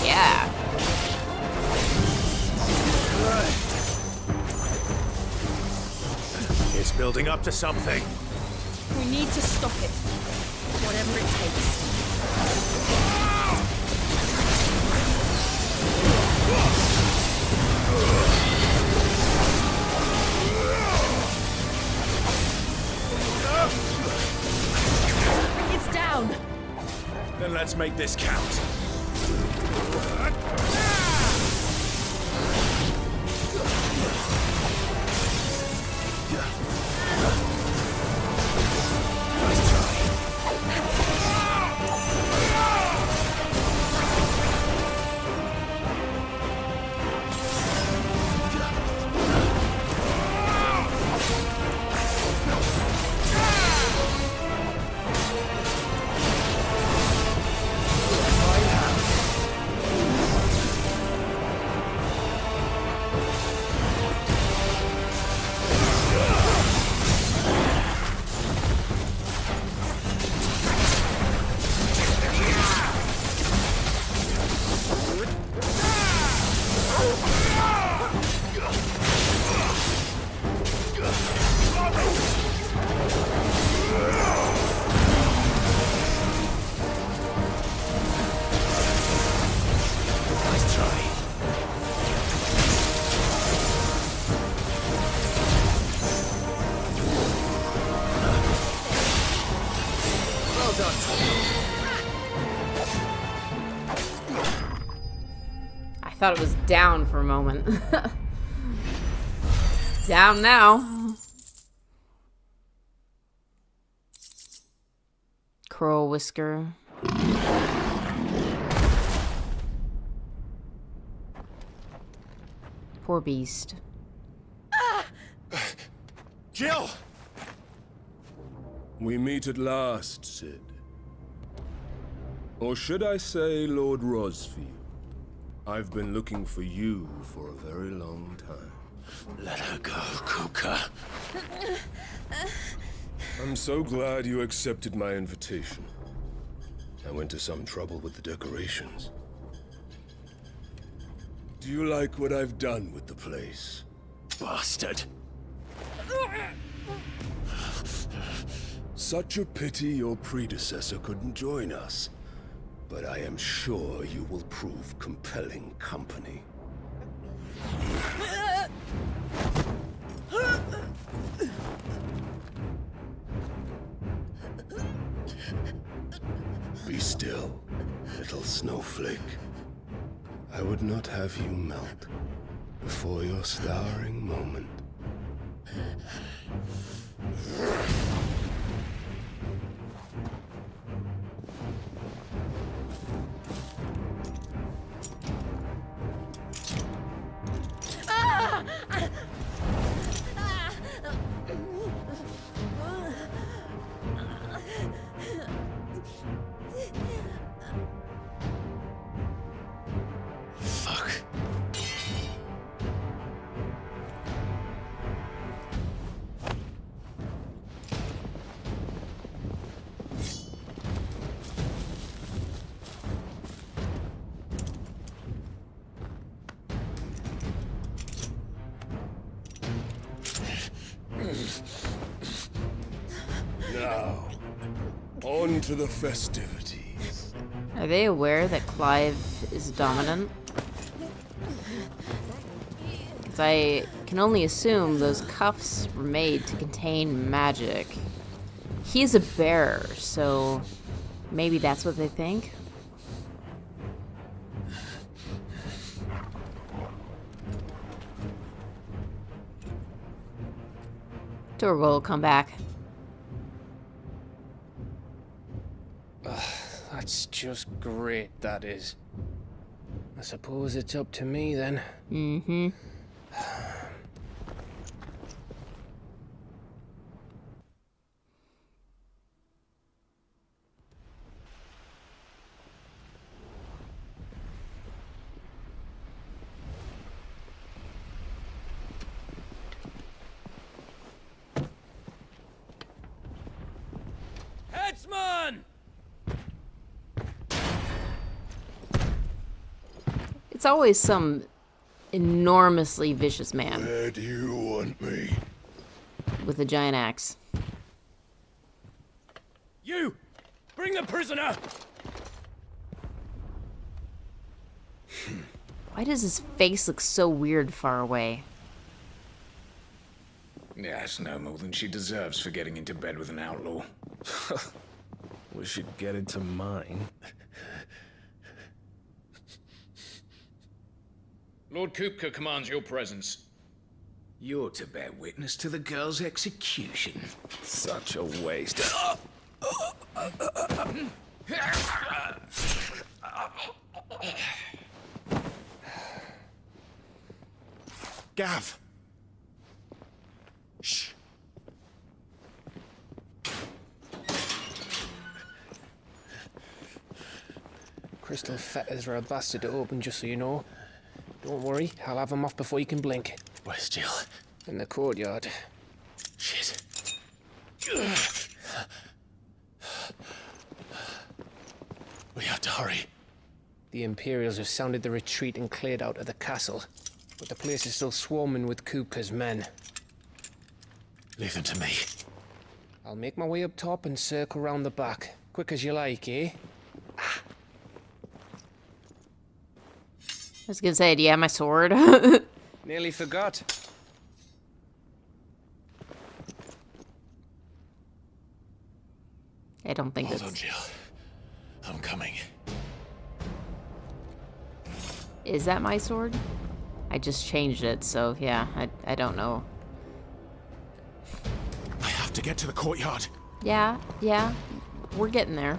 Yeah. It's building up to something. We need to stop it. Whatever it takes. It's down. Then let's make this count. I thought it was down for a moment. Down now. Crow whisker. Poor beast. Jill! We meet at last, Sid. Or should I say, Lord Rosfield? I've been looking for you for a very long time. Let her go, Kuka. I'm so glad you accepted my invitation. I went to some trouble with the decorations. Do you like what I've done with the place? Bastard! Such a pity your predecessor couldn't join us. But I am sure you will prove compelling company. Be still, little snowflake. I would not have you melt before your starring moment. On to the festivities. Are they aware that Clive is dominant? Because I can only assume those cuffs were made to contain magic. He's a bearer, so maybe that's what they think? Torgal will come back. That's just great, that is. I suppose it's up to me then. Mm-hmm. Headsman! It's always some enormously vicious man. Where do you want me? With a giant axe. You! Bring the prisoner! Why does his face look so weird far away? That's no more than she deserves for getting into bed with an outlaw. We should get into mine. Lord Kupka commands your presence. You're to bear witness to the girl's execution. Such a waste. Gav! Shh. Crystal fetters are a bastard to open, just so you know. Don't worry, I'll have them off before you can blink. Where's Jill? In the courtyard. Shit. We have to hurry. The Imperials have sounded the retreat and cleared out of the castle. But the place is still swarming with Kupka's men. Leave them to me. I'll make my way up top and circle round the back. Quick as you like, eh? I was gonna say, do you have my sword? Nearly forgot. I don't think Hold it's... on, Jill. I'm coming. Is that my sword? I just changed it, so yeah, I don't know. I have to get to the courtyard. Yeah, we're getting there.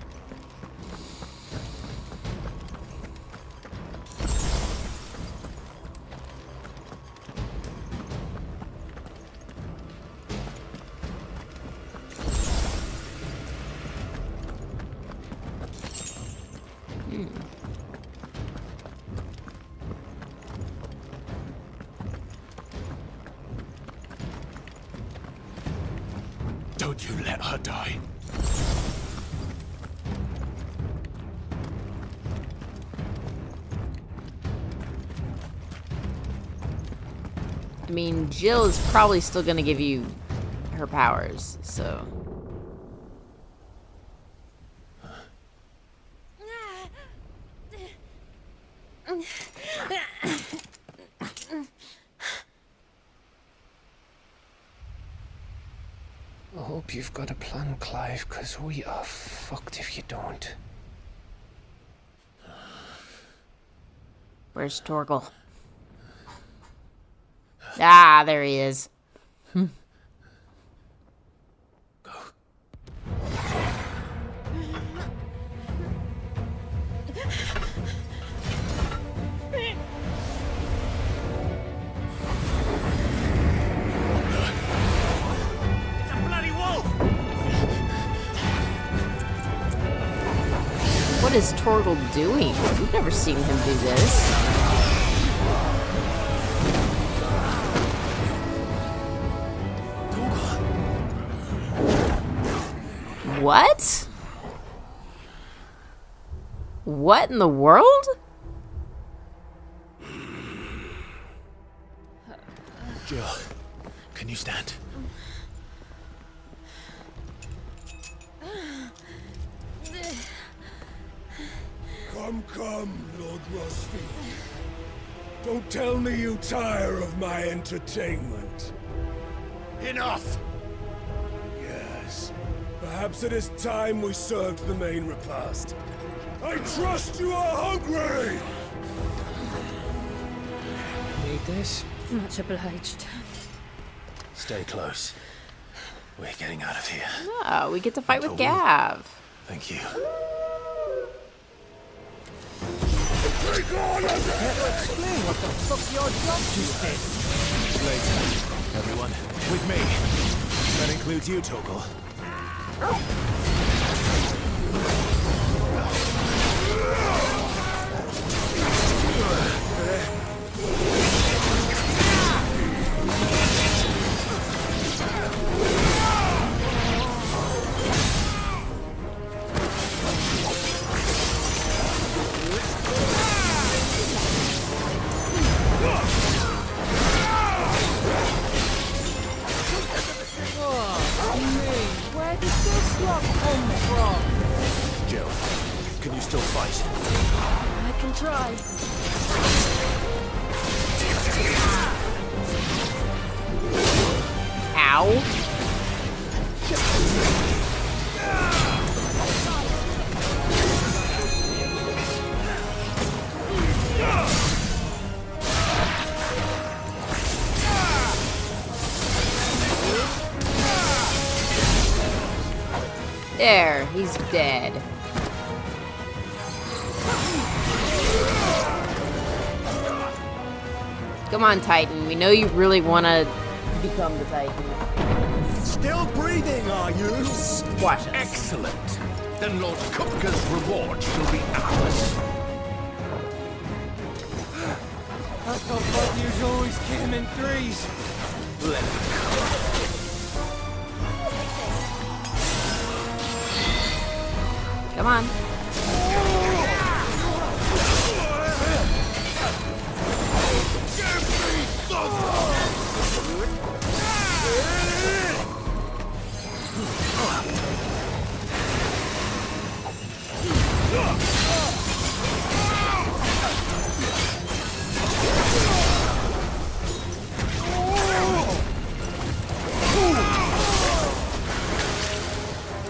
Don't you let her die. I mean, Jill is probably still gonna give you her powers, so... I hope you've got a plan, Clive, because we are fucked if you don't. Where's Torgal? Ah, there he is. What is Torgal doing? We've never seen him do this. What? What in the world? Jill, can you stand? Come, Lord Rosfield. Don't tell me you tire of my entertainment. Enough! Yes. Perhaps it is time we served the main repast. I trust you are hungry! Need this? Much obliged. Stay close. We're getting out of here. Oh, we get to fight with Gav. Thank you. Explain what the fuck your job is. Later. Everyone, with me. That includes you, Toggle. Where did this luck come from? Jill, can you still fight? I can try. Ow. There, he's dead. Come on, Titan. We know you really want to become the Titan. Still breathing, are you? Squash us. Excellent. Then Lord Kupka's reward shall be ours. I thought Butler's always kick him in threes. Let it come. Come on.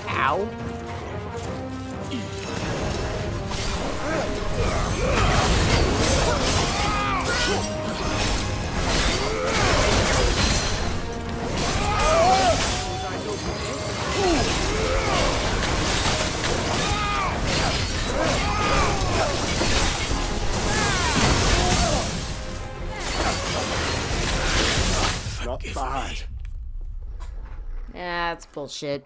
Ow. Not bad. Yeah, that's bullshit.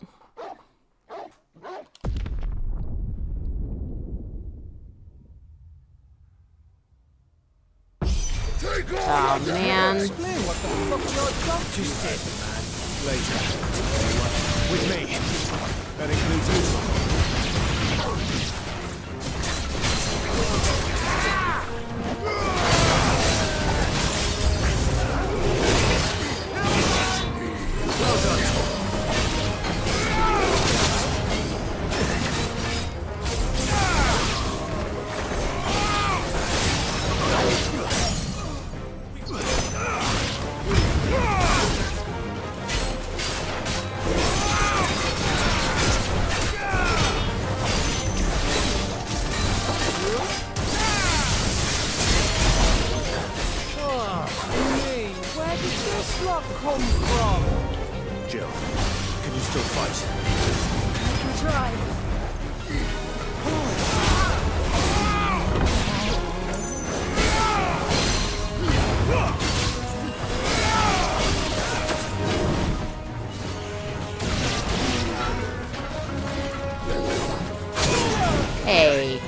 Oh man. Explain what the fuck your job just did. Later. Everyone, with me. That includes you, Toggle. Well done, Toggle. Where did this luck come from? Jill, can you still fight? I can try. Hey.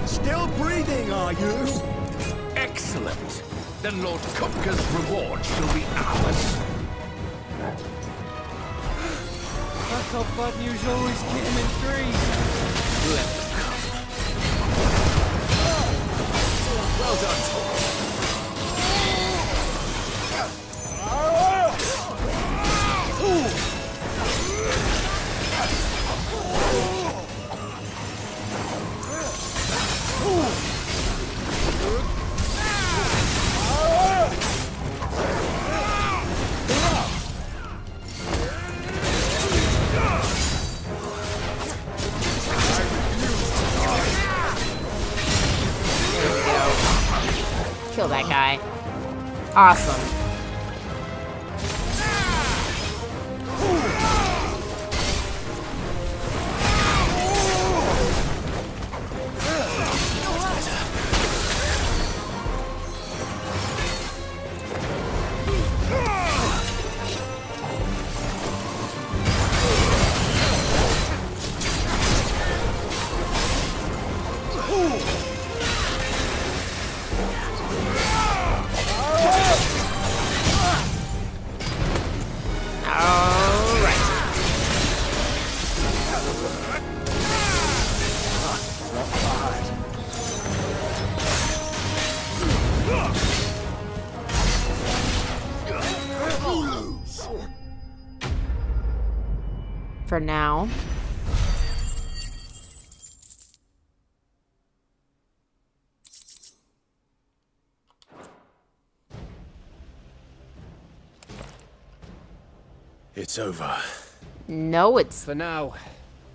Still breathing, are you? Excellent. Then Lord Kupka's reward shall be ours. I thought Butler's always kick him in threes. Let it Kill that guy. Awesome. For now. It's over. No, it's... For now.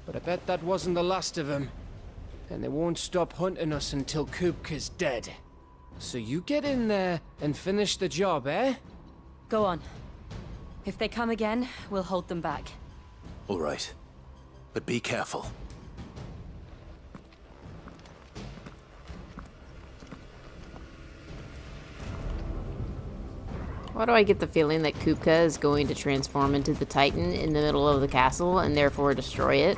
But I bet that wasn't the last of them. And they won't stop hunting us until Kupka's dead. So you get in there and finish the job, eh? Go on. If they come again, we'll hold them back. All right. But be careful. Why do I get the feeling that Kupka is going to transform into the Titan in the middle of the castle and therefore destroy it?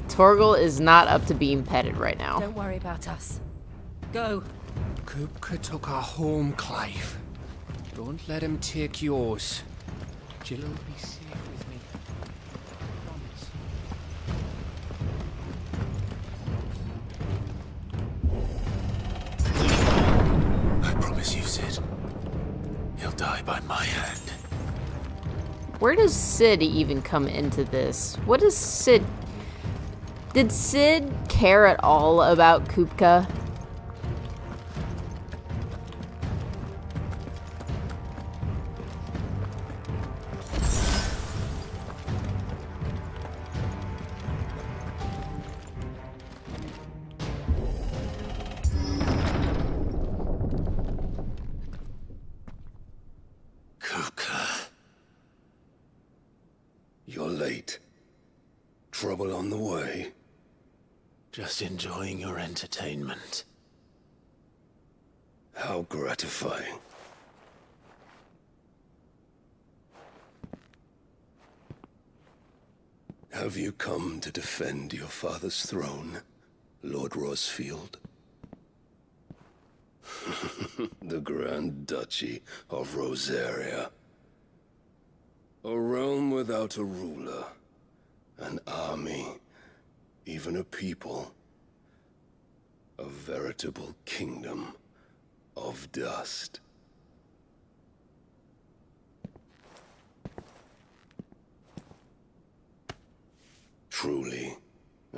Torgal is not up to being petted right now. Don't worry about us. Go. Kupka took our home, Clive. Don't let him take yours. Jill will be safe with me. I promise you, Sid. He'll die by my hand. Where does Sid even come into this? What does Sid... Did Sid care at all about Kupka? You're late. Trouble on the way? Just enjoying your entertainment. How gratifying. Have you come to defend your father's throne, Lord Rosfield? The Grand Duchy of Rosaria. A realm without a ruler, an army, even a people. A veritable kingdom of dust. Truly,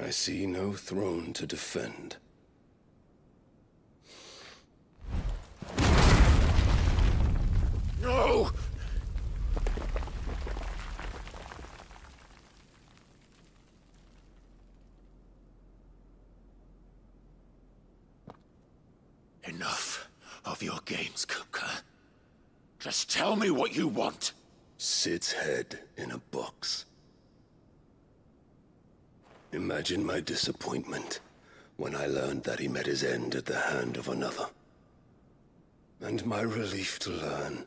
I see no throne to defend. No! Enough of your games, Kupka. Just tell me what you want. Sid's head in a box. Imagine my disappointment when I learned that he met his end at the hand of another. And my relief to learn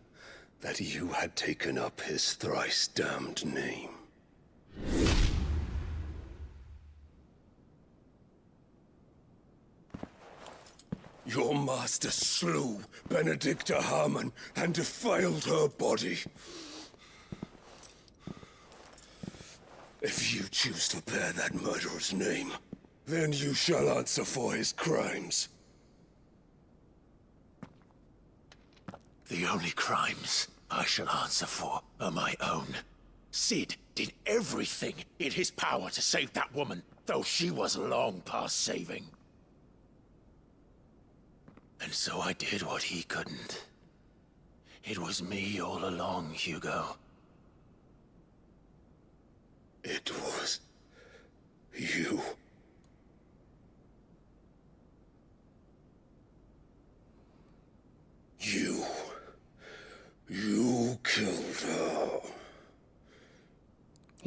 that you had taken up his thrice-damned name. Your master slew Benedicta Harmon and defiled her body. If you choose to bear that murderer's name, then you shall answer for his crimes. The only crimes I shall answer for are my own. Sid did everything in his power to save that woman, though she was long past saving. And so I did what he couldn't. It was me all along, Hugo. It was you.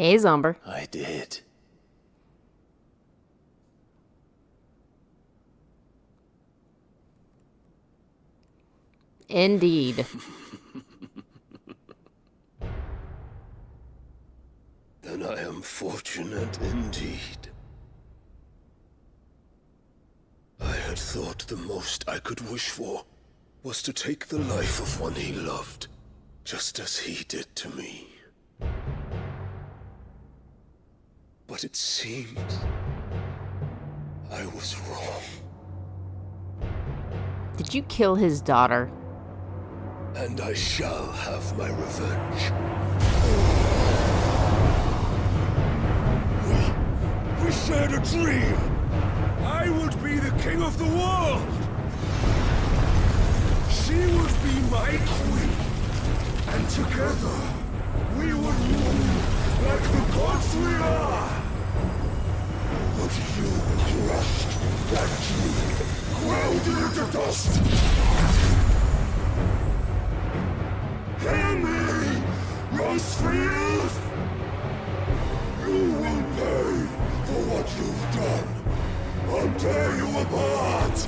Hey, Zomber. I did. Indeed. Then I am fortunate indeed. I had thought the most I could wish for was to take the life of one he loved, just as he did to me. But it seems I was wrong. Did you kill his daughter? And I shall have my revenge. We shared a dream. I would be the king of the world. She would be my queen. And together, we would rule like the gods we are. But you crushed that dream, ground it into dust. Hear me, Rosarian! You will pay for what you've done. I'll tear you apart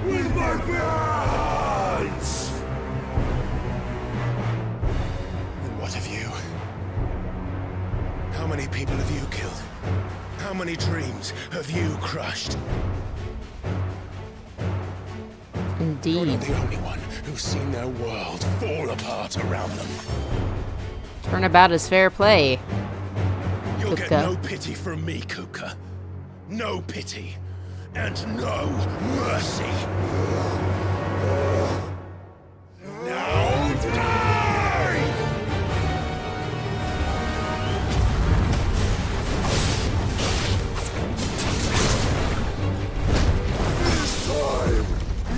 with my bands! And what have you? How many people have you killed? How many dreams have you crushed? Indeed. You're not the only one who's seen their world fall apart around them. Turnabout is fair play. You'll get Kupka. no pity from me, Kupka. No pity. And no mercy. Now die! This time,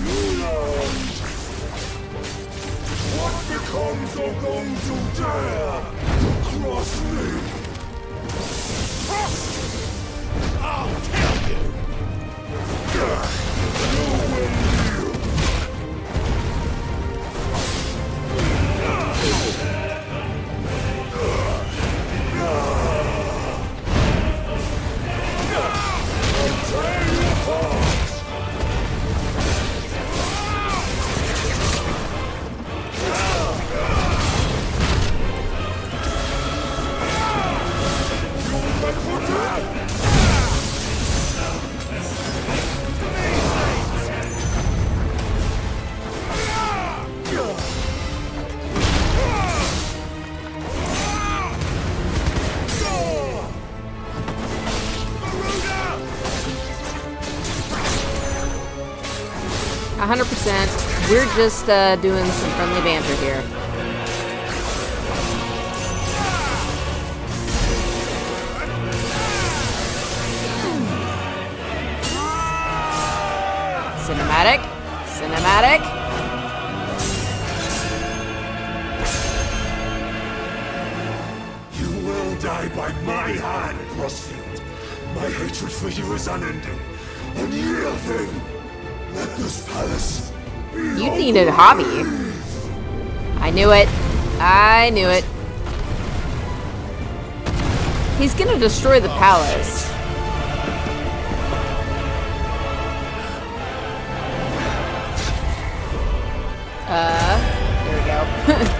you learned! What becomes of those who dare to cross me? I'll tell you! You will yield! I'll tear you apart! You'll look for death! 100%. We're just doing some friendly banter here. Cinematic. Cinematic. You will die by my hand, Crossfield. My hatred for you is unending, unyielding. Let this palace be You needed a hobby. I knew it. I knew it. He's gonna destroy the palace. There we go.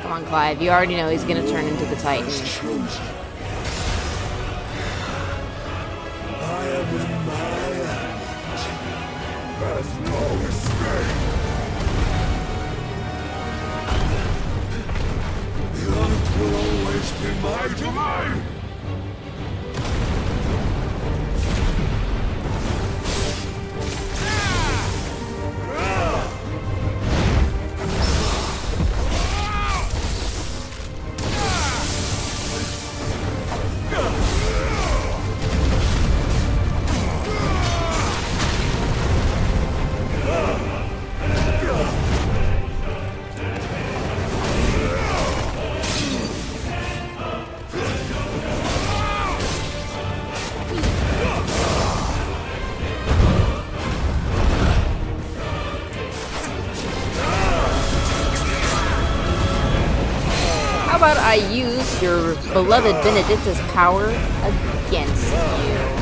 Come on, Clive. You already know he's gonna turn into the Titan. I am in my hands. There's no escape. The earth will always be my domain. I use your beloved Benedicta's power against you.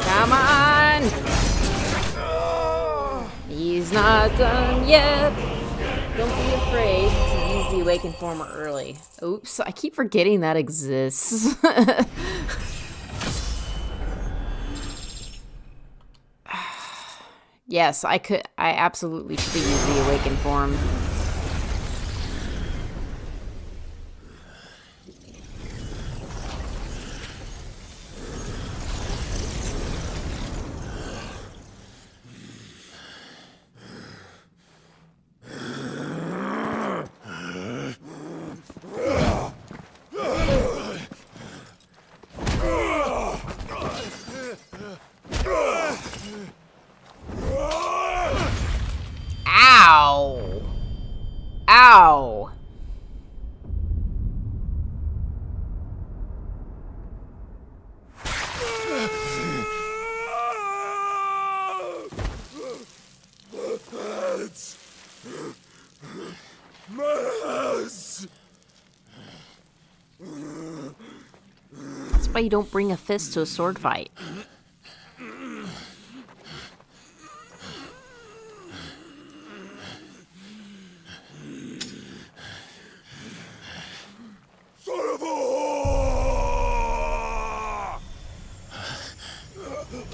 Come on! He's not done yet! Don't be afraid to use the awakened former early. Oops, I keep forgetting that exists. Yes, I absolutely should use the awakened form. Ow! Ow! That's why you don't bring a fist to a sword fight.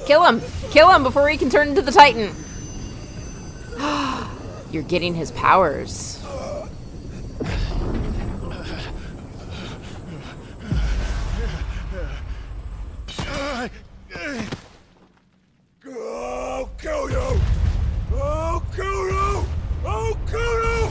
Kill him! Kill him before he can turn into the Titan! You're getting his powers. I'll kill you! I'll kill you! I'll kill you!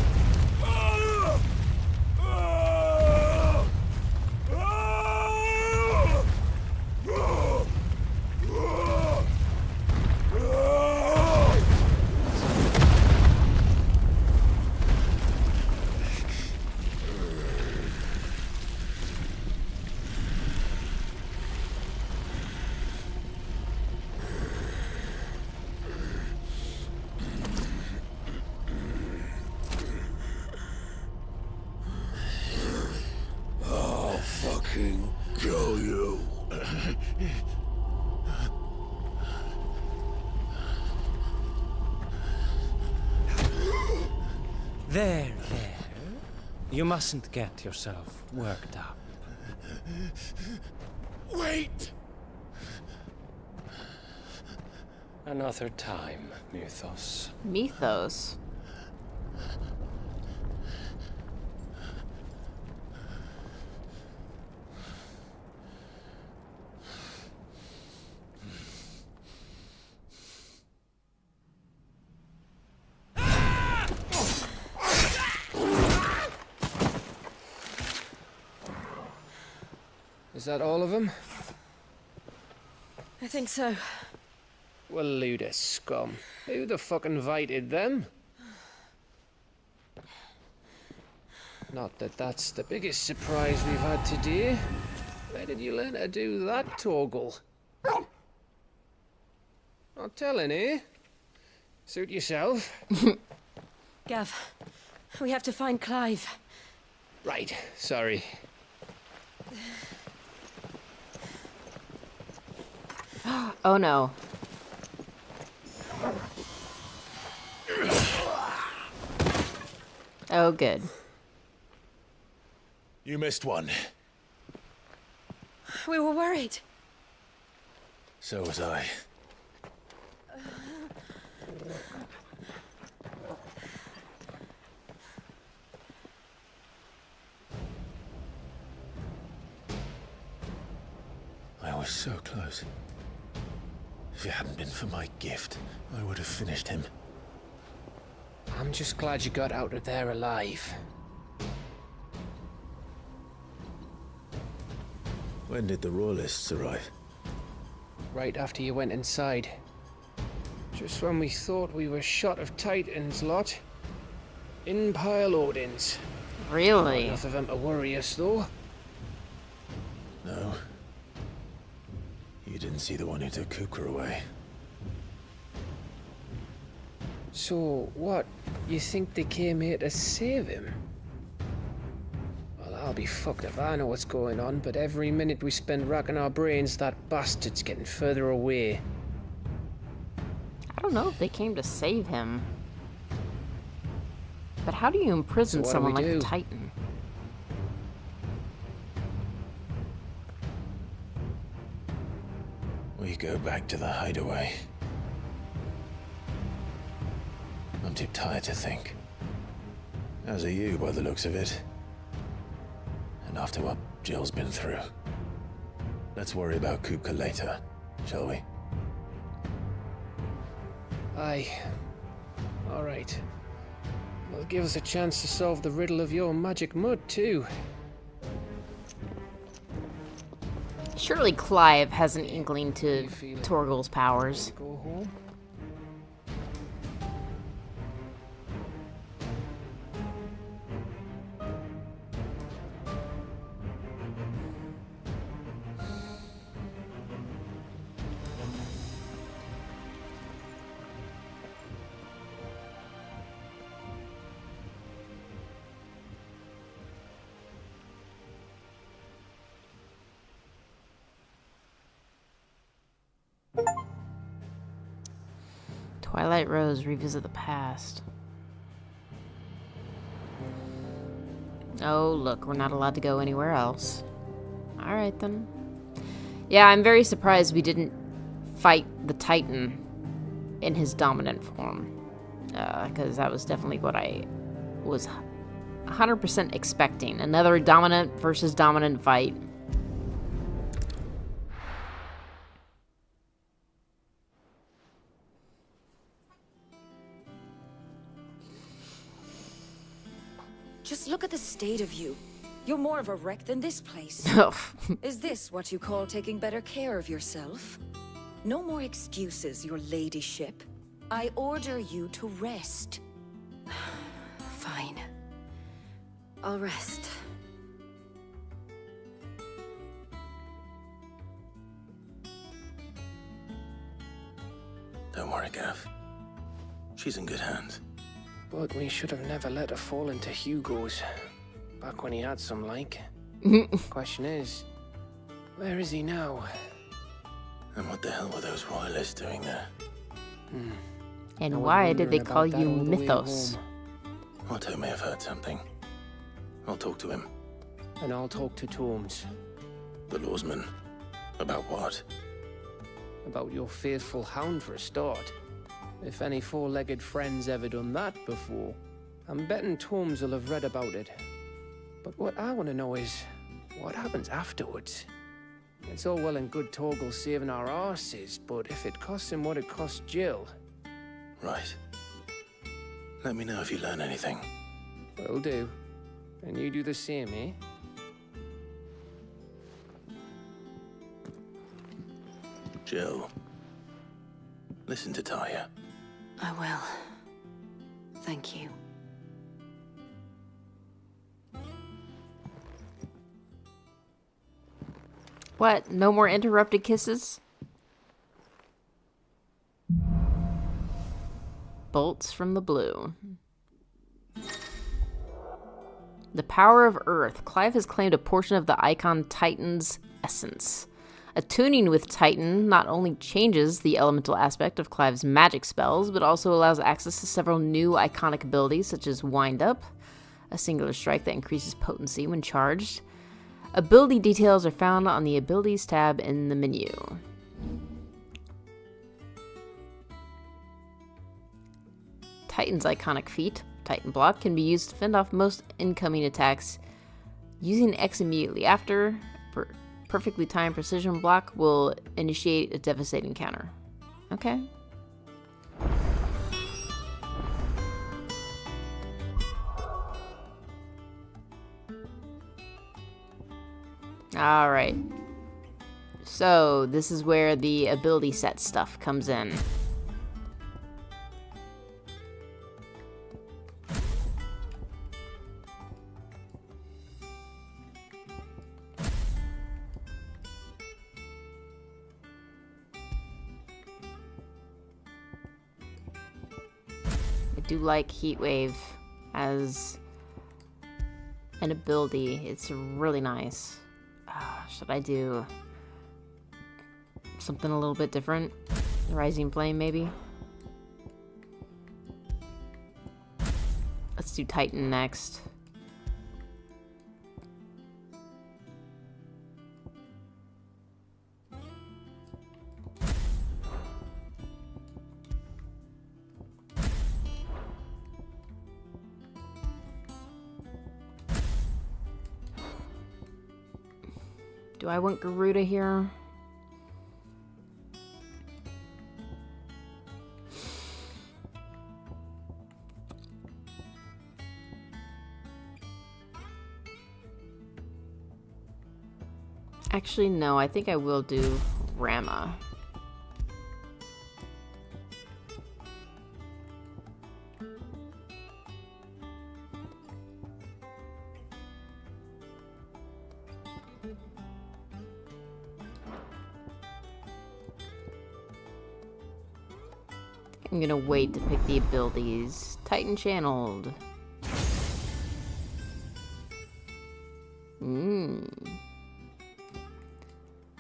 There. You mustn't get yourself worked up. Wait! Another time, Mythos. Mythos? Is that all of them? I think so. Well, load of scum. Who the fuck invited them? Not that that's the biggest surprise we've had today. Where did you learn to do that, Toggle? Not telling, eh? Suit yourself. Gav, we have to find Clive. Right, sorry. Oh no. Oh, good. You missed one. We were worried. So was I. I was so close. If it hadn't been for my gift, I would have finished him. I'm just glad you got out of there alive. When did the Royalists arrive? Right after you went inside. Just when we thought we were shot of Titans, lot. In pile Odins. Really? Not enough of them to worry us, though. No. You didn't see the one who took Kuka away. So, what? You think they came here to save him? Well, I'll be fucked if I know what's going on, but every minute we spend racking our brains, that bastard's getting further away. I don't know if they came to save him. But how do you imprison So someone what do we like do? the Titan? We go back to the hideaway. I'm too tired to think. As are you, by the looks of it. And after what Jill's been through. Let's worry about Kuka later, shall we? Aye. All right. Well, give us a chance to solve the riddle of your magic mud, too. Surely Clive has an inkling to Torgal's powers. Go home? Twilight Rose, revisit the past. Oh, look, we're not allowed to go anywhere else. Alright then. Yeah, I'm very surprised we didn't fight the Titan in his dominant form. Because that was definitely what I was 100% expecting. Another dominant versus dominant fight. Just look at the state of you. You're more of a wreck than this place. Is this what you call taking better care of yourself? No more excuses, your ladyship. I order you to rest. Fine. I'll rest. Don't worry, Gav. She's in good hands. But we should have never let her fall into Hugo's. Back when he had some like. Question is, Where is he now? And what the hell were those royalists doing there? And I was why did they wondering call about that you all the way Mythos? home. Otto may have heard something. I'll talk to him. And I'll talk to Torms. The lawsman. About what? About your faithful hound for a start. If any four-legged friend's ever done that before, I'm betting Torms will have read about it. But what I want to know is, what happens afterwards? It's all well and good Torgal saving our arses, but if it costs him what it cost Jill... Right. Let me know if you learn anything. Will do. And you do the same, eh? Jill. Listen to Taya. I will. Thank you. What? No more interrupted kisses? Bolts from the blue. The power of Earth. Clive has claimed a portion of the icon Titan's essence. Attuning with Titan not only changes the elemental aspect of Clive's magic spells, but also allows access to several new iconic abilities, such as Wind Up, a singular strike that increases potency when charged. Ability details are found on the Abilities tab in the menu. Titan's iconic feat, Titan Block, can be used to fend off most incoming attacks. Using X immediately after, perfectly timed precision block will initiate a devastating counter. Okay. Alright. So, this is where the ability set stuff comes in. I do like Heatwave as an ability. It's really nice. Should I do something a little bit different? Rising Flame, maybe? Let's do Titan next. Do I want Garuda here? Actually, no, I think I will do Rama. I'm gonna wait to pick the abilities. Titan channeled.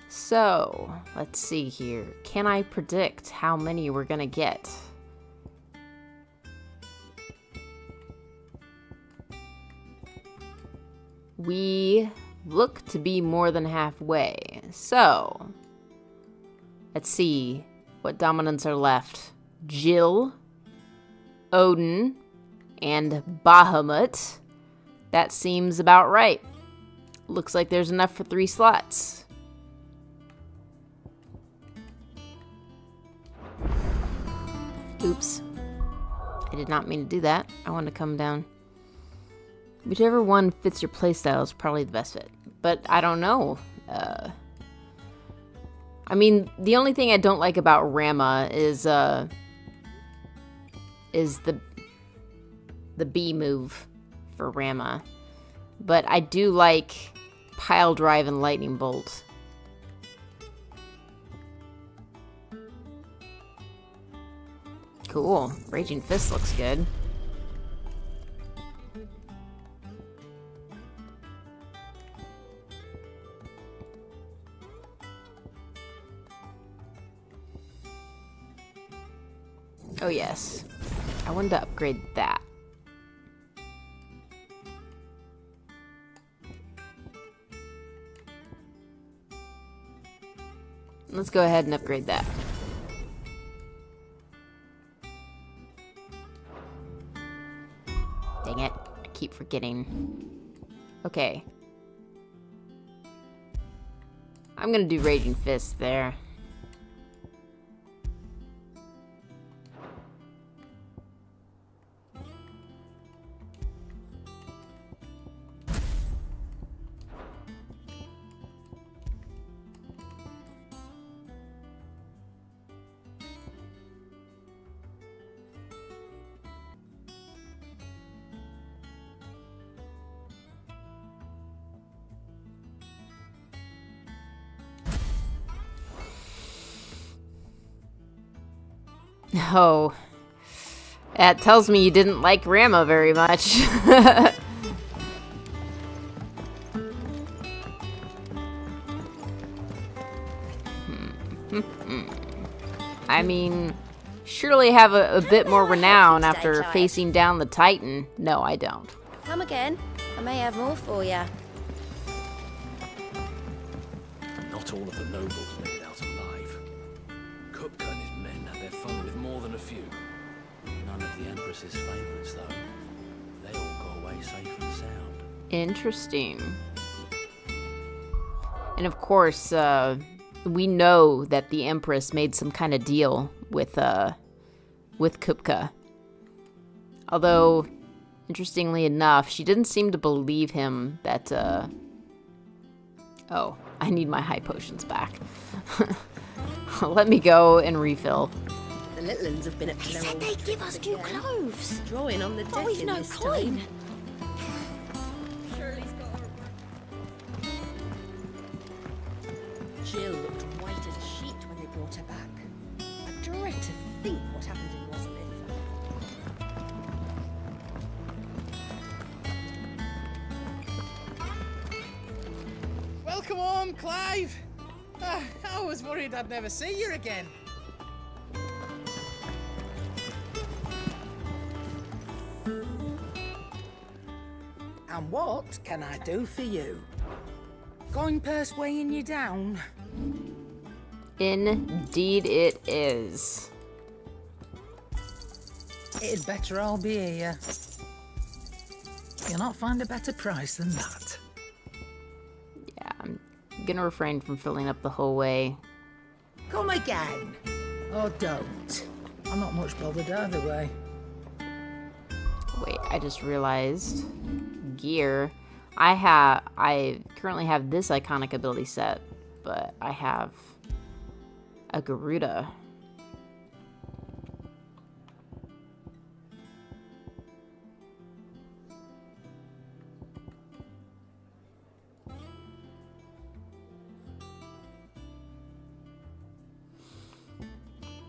So, let's see here. Can I predict how many we're gonna get? We look to be more than halfway. So, let's see what dominants are left. Jill, Odin, and Bahamut. That seems about right. Looks like there's enough for 3 slots. Oops. I did not mean to do that. I wanted to come down. Whichever one fits your playstyle is probably the best fit. But I don't know. I mean, the only thing I don't like about Rama is the B move for Rama. But I do like Pile Drive and Lightning Bolt. Cool. Raging Fist looks good. Oh yes. I wanted to upgrade that. Let's go ahead and upgrade that. Dang it. I keep forgetting. Okay. I'm gonna do Raging Fist there. Oh, that tells me you didn't like Rama very much. I mean, surely have a bit more renown after facing down the Titan. No, I don't. Come again. I may have more for you. Not all of the nobles made it out alive. Kupka and his men had their fun with more than a few. None of the Empress's favorites, though. They all got away safe and sound. Interesting. And of course, we know that the Empress made some kind of deal with Kupka. Although, interestingly enough, she didn't seem to believe him that, Oh, I need my high potions back. Let me go and refill. The little ones have been at They said they'd give us new clothes. drawing on the deck We've in no this coin. time. Shirley's got her. Jill looked white as a sheet when they brought her back. I dread to think what happened in Rosaria. Welcome home, Clive. I was worried I'd never see you again. And what can I do for you? Going purse weighing you down? Indeed it is. It'd better all be here. You'll not find a better price than that. Yeah, I'm gonna refrain from filling up the whole way. Come again. Or don't. I'm not much bothered either way. Wait, I just realized gear. I currently have this iconic ability set, but I have a Garuda.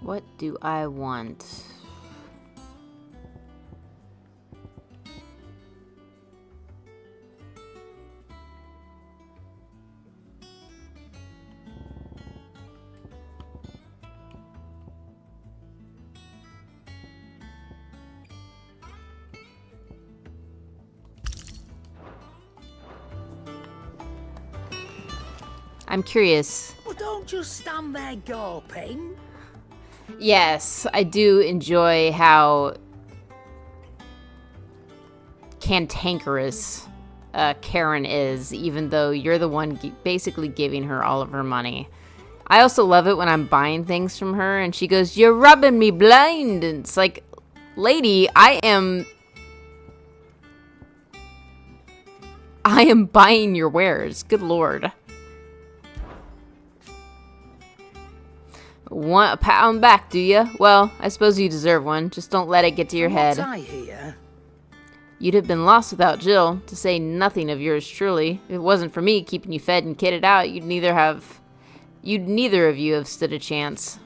What do I want? I'm curious. Well, don't just stand there gawping. Yes, I do enjoy how cantankerous Karen is, even though you're the one basically giving her all of her money. I also love it when I'm buying things from her and she goes, "You're rubbing me blind." And it's like, lady, I am buying your wares. Good lord. Want a pat on the back, do you? Well, I suppose you deserve one. Just don't let it get to your head. What's I hear? You'd have been lost without Jill, to say nothing of yours truly. If it wasn't for me keeping you fed and kitted out, you'd neither of you have stood a chance.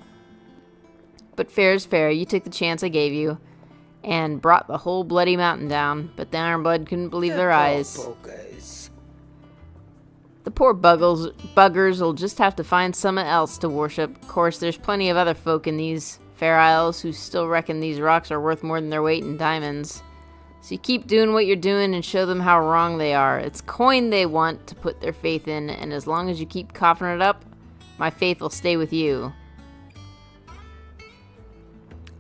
But fair is fair. You took the chance I gave you and brought the whole bloody mountain down. But the Ironblood couldn't believe their eyes. The poor buggers will just have to find someone else to worship. Of course, there's plenty of other folk in these Fair Isles who still reckon these rocks are worth more than their weight in diamonds. So you keep doing what you're doing and show them how wrong they are. It's coin they want to put their faith in, and as long as you keep coughing it up, my faith will stay with you.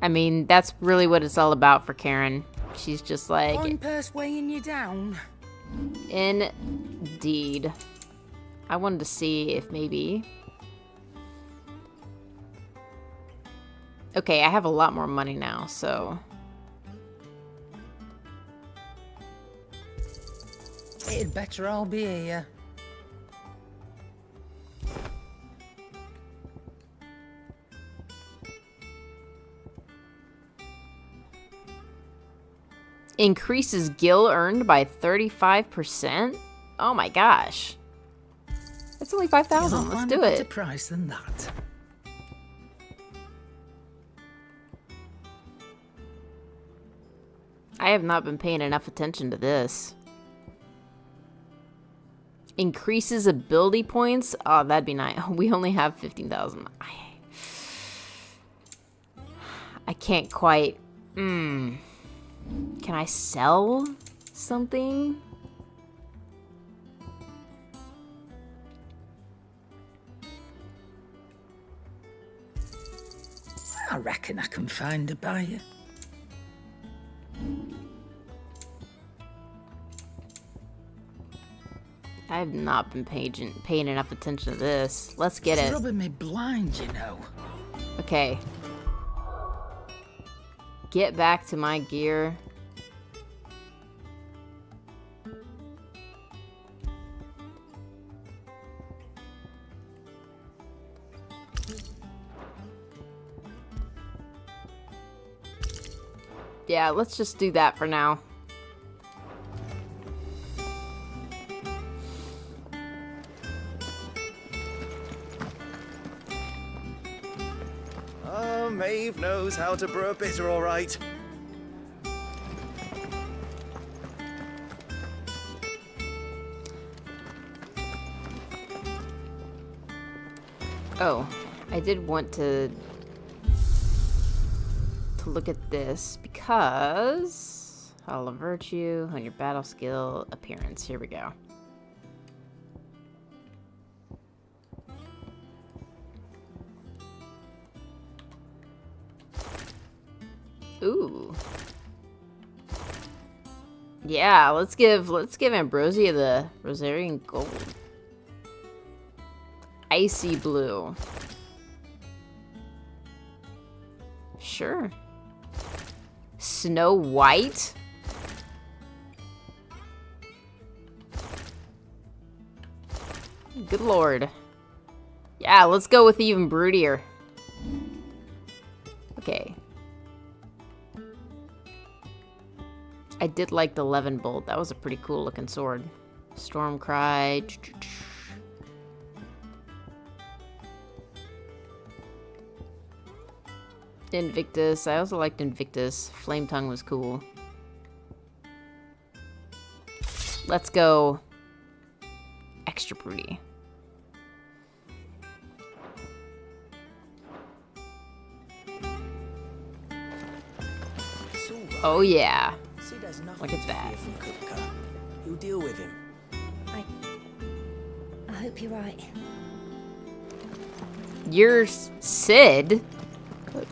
I mean, that's really what it's all about for Karen. She's just like... Coin purse weighing you down. Indeed. I wanted to see if maybe... Okay, I have a lot more money now, so... It'd better all be here. Increases gil earned by 35%? Oh my gosh. That's only 5,000. Let's do it. Better price than that. I have not been paying enough attention to this. Increases ability points? Oh, that'd be nice. We only have 15,000. I can't quite... Can I sell something? I reckon I can find a buyer. I have not been paying enough attention to this. Let's get it. It's rubbing me blind, you know. Okay. Get back to my gear. Yeah, let's just do that for now. Maeve knows how to brew a bitter, all right. Oh, I did want to look at this because Hall of Virtue on your battle skill appearance. Here we go. Ooh. Yeah, let's give Ambrosia the Rosarian gold. Icy blue. Sure. Snow White? Good lord. Yeah, let's go with even broodier. Okay. I did like the Levin Bolt. That was a pretty cool looking sword. Stormcry. Invictus. I also liked Invictus. Flame Tongue was cool. Let's go extra broody. Oh yeah. See, there's nothing Look at to that. fear from Kupka. You deal with him. I hope you're right. Your Sid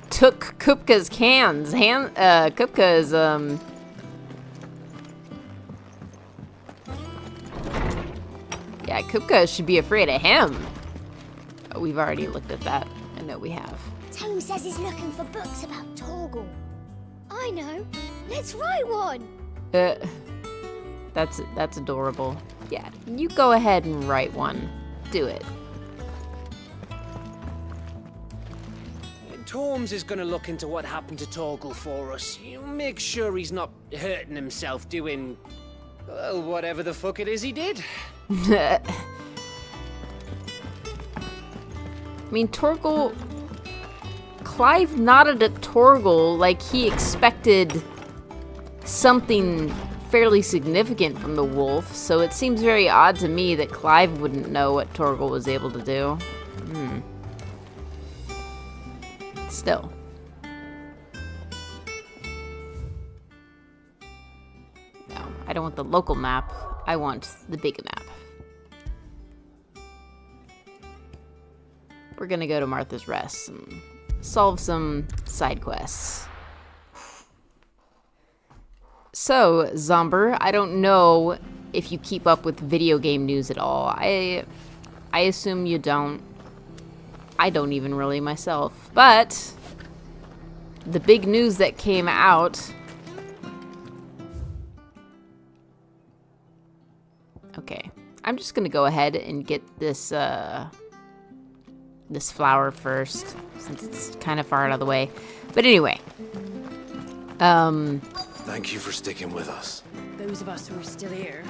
took Kupka's cans. Kupka's yeah, Kupka should be afraid of him. Oh, we've already looked at that. I know we have. Tome says he's looking for books about Torgal. I know. Let's write one. That's adorable. Yeah, you go ahead and write one. Do it. Torms is gonna look into what happened to Torgal for us. You make sure he's not hurting himself doing, well, whatever the fuck it is he did. I mean, Torgal... Clive nodded at Torgal like he expected something fairly significant from the wolf, so it seems very odd to me that Clive wouldn't know what Torgal was able to do. Still. I don't want the local map. I want the big map. We're gonna go to Martha's Rest and solve some side quests. So, Zomber, I don't know if you keep up with video game news at all. I assume you don't. I don't even really myself. But the big news that came out. Okay, I'm just gonna go ahead and get this this flower first, since it's kind of far out of the way. But anyway, Thank you for sticking with us. Those of us who are still here.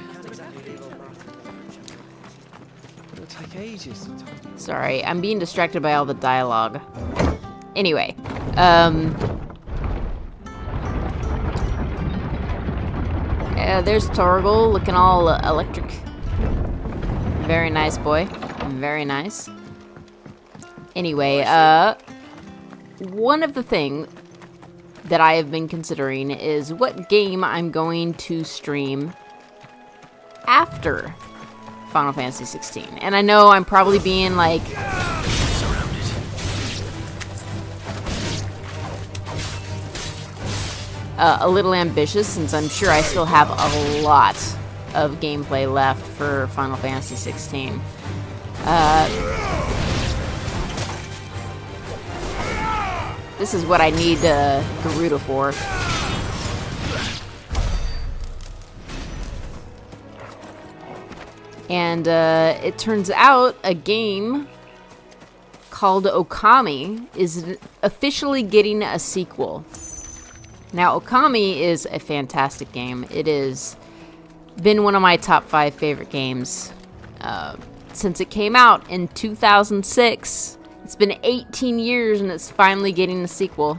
It'll take ages to talk. sorry, I'm being distracted by all the dialogue. Anyway, yeah, there's Torgal looking all electric. Very nice boy. Very nice. Anyway, one of the things that I have been considering is what game I'm going to stream after Final Fantasy XVI. And I know I'm probably being like a little ambitious, since I'm sure I still have a lot of gameplay left for Final Fantasy XVI. This is what I need Garuda for. And it turns out a game called Okami is officially getting a sequel. Now, Okami is a fantastic game. It has been one of my top 5 favorite games since it came out in 2006. It's been 18 years and it's finally getting a sequel.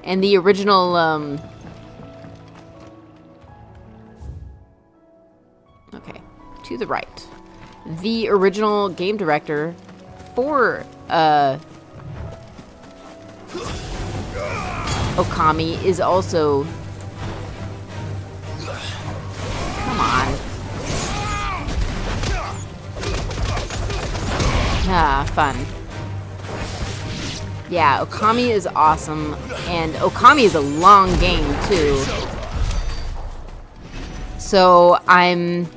And the original, okay, to the right. The original game director for, Okami is also... Come on. Ah, fun. Yeah, Okami is awesome, and Okami is a long game, too. So, I'm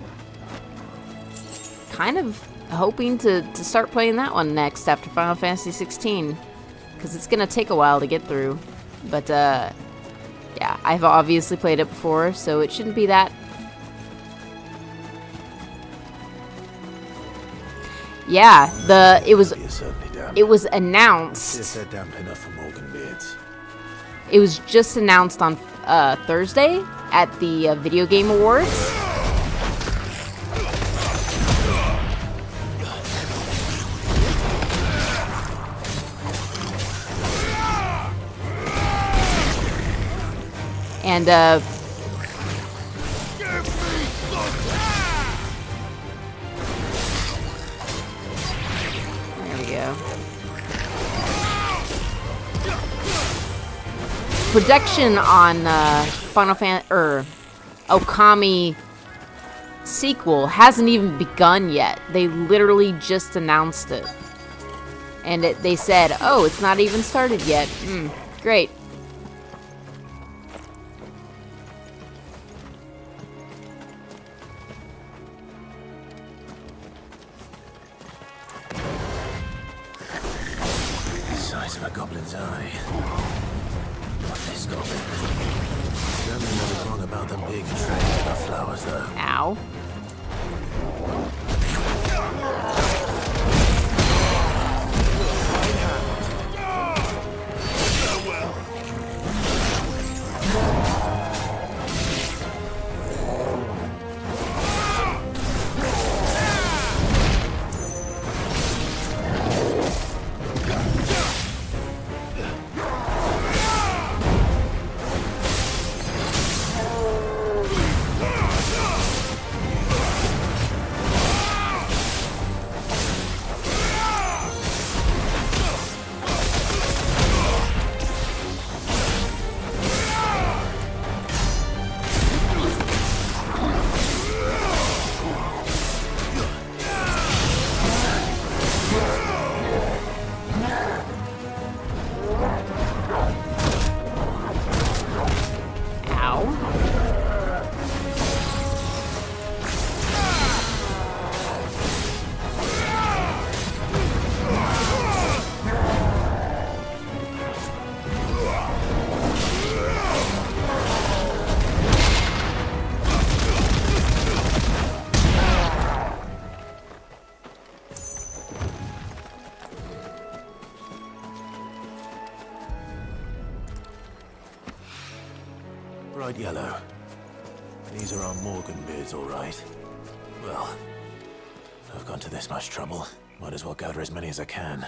kind of hoping to start playing that one next after Final Fantasy XVI, because it's going to take a while to get through. But, yeah, I've obviously played it before, so it shouldn't be that. Yeah, it was announced. Yes, they're damp enough for Morgan Beards. It was just announced on Thursday at the Video Game Awards. And there we go. Production on Final Fantasy Okami sequel hasn't even begun yet. They literally just announced it, and they said, "Oh, it's not even started yet." Great. Size of a goblin's eye. What this goblin? German was wrong about them big trays of flowers, though. Ow. Bright yellow. These are our Morgan beards, all right. Well, I've gone to this much trouble. Might as well gather as many as I can.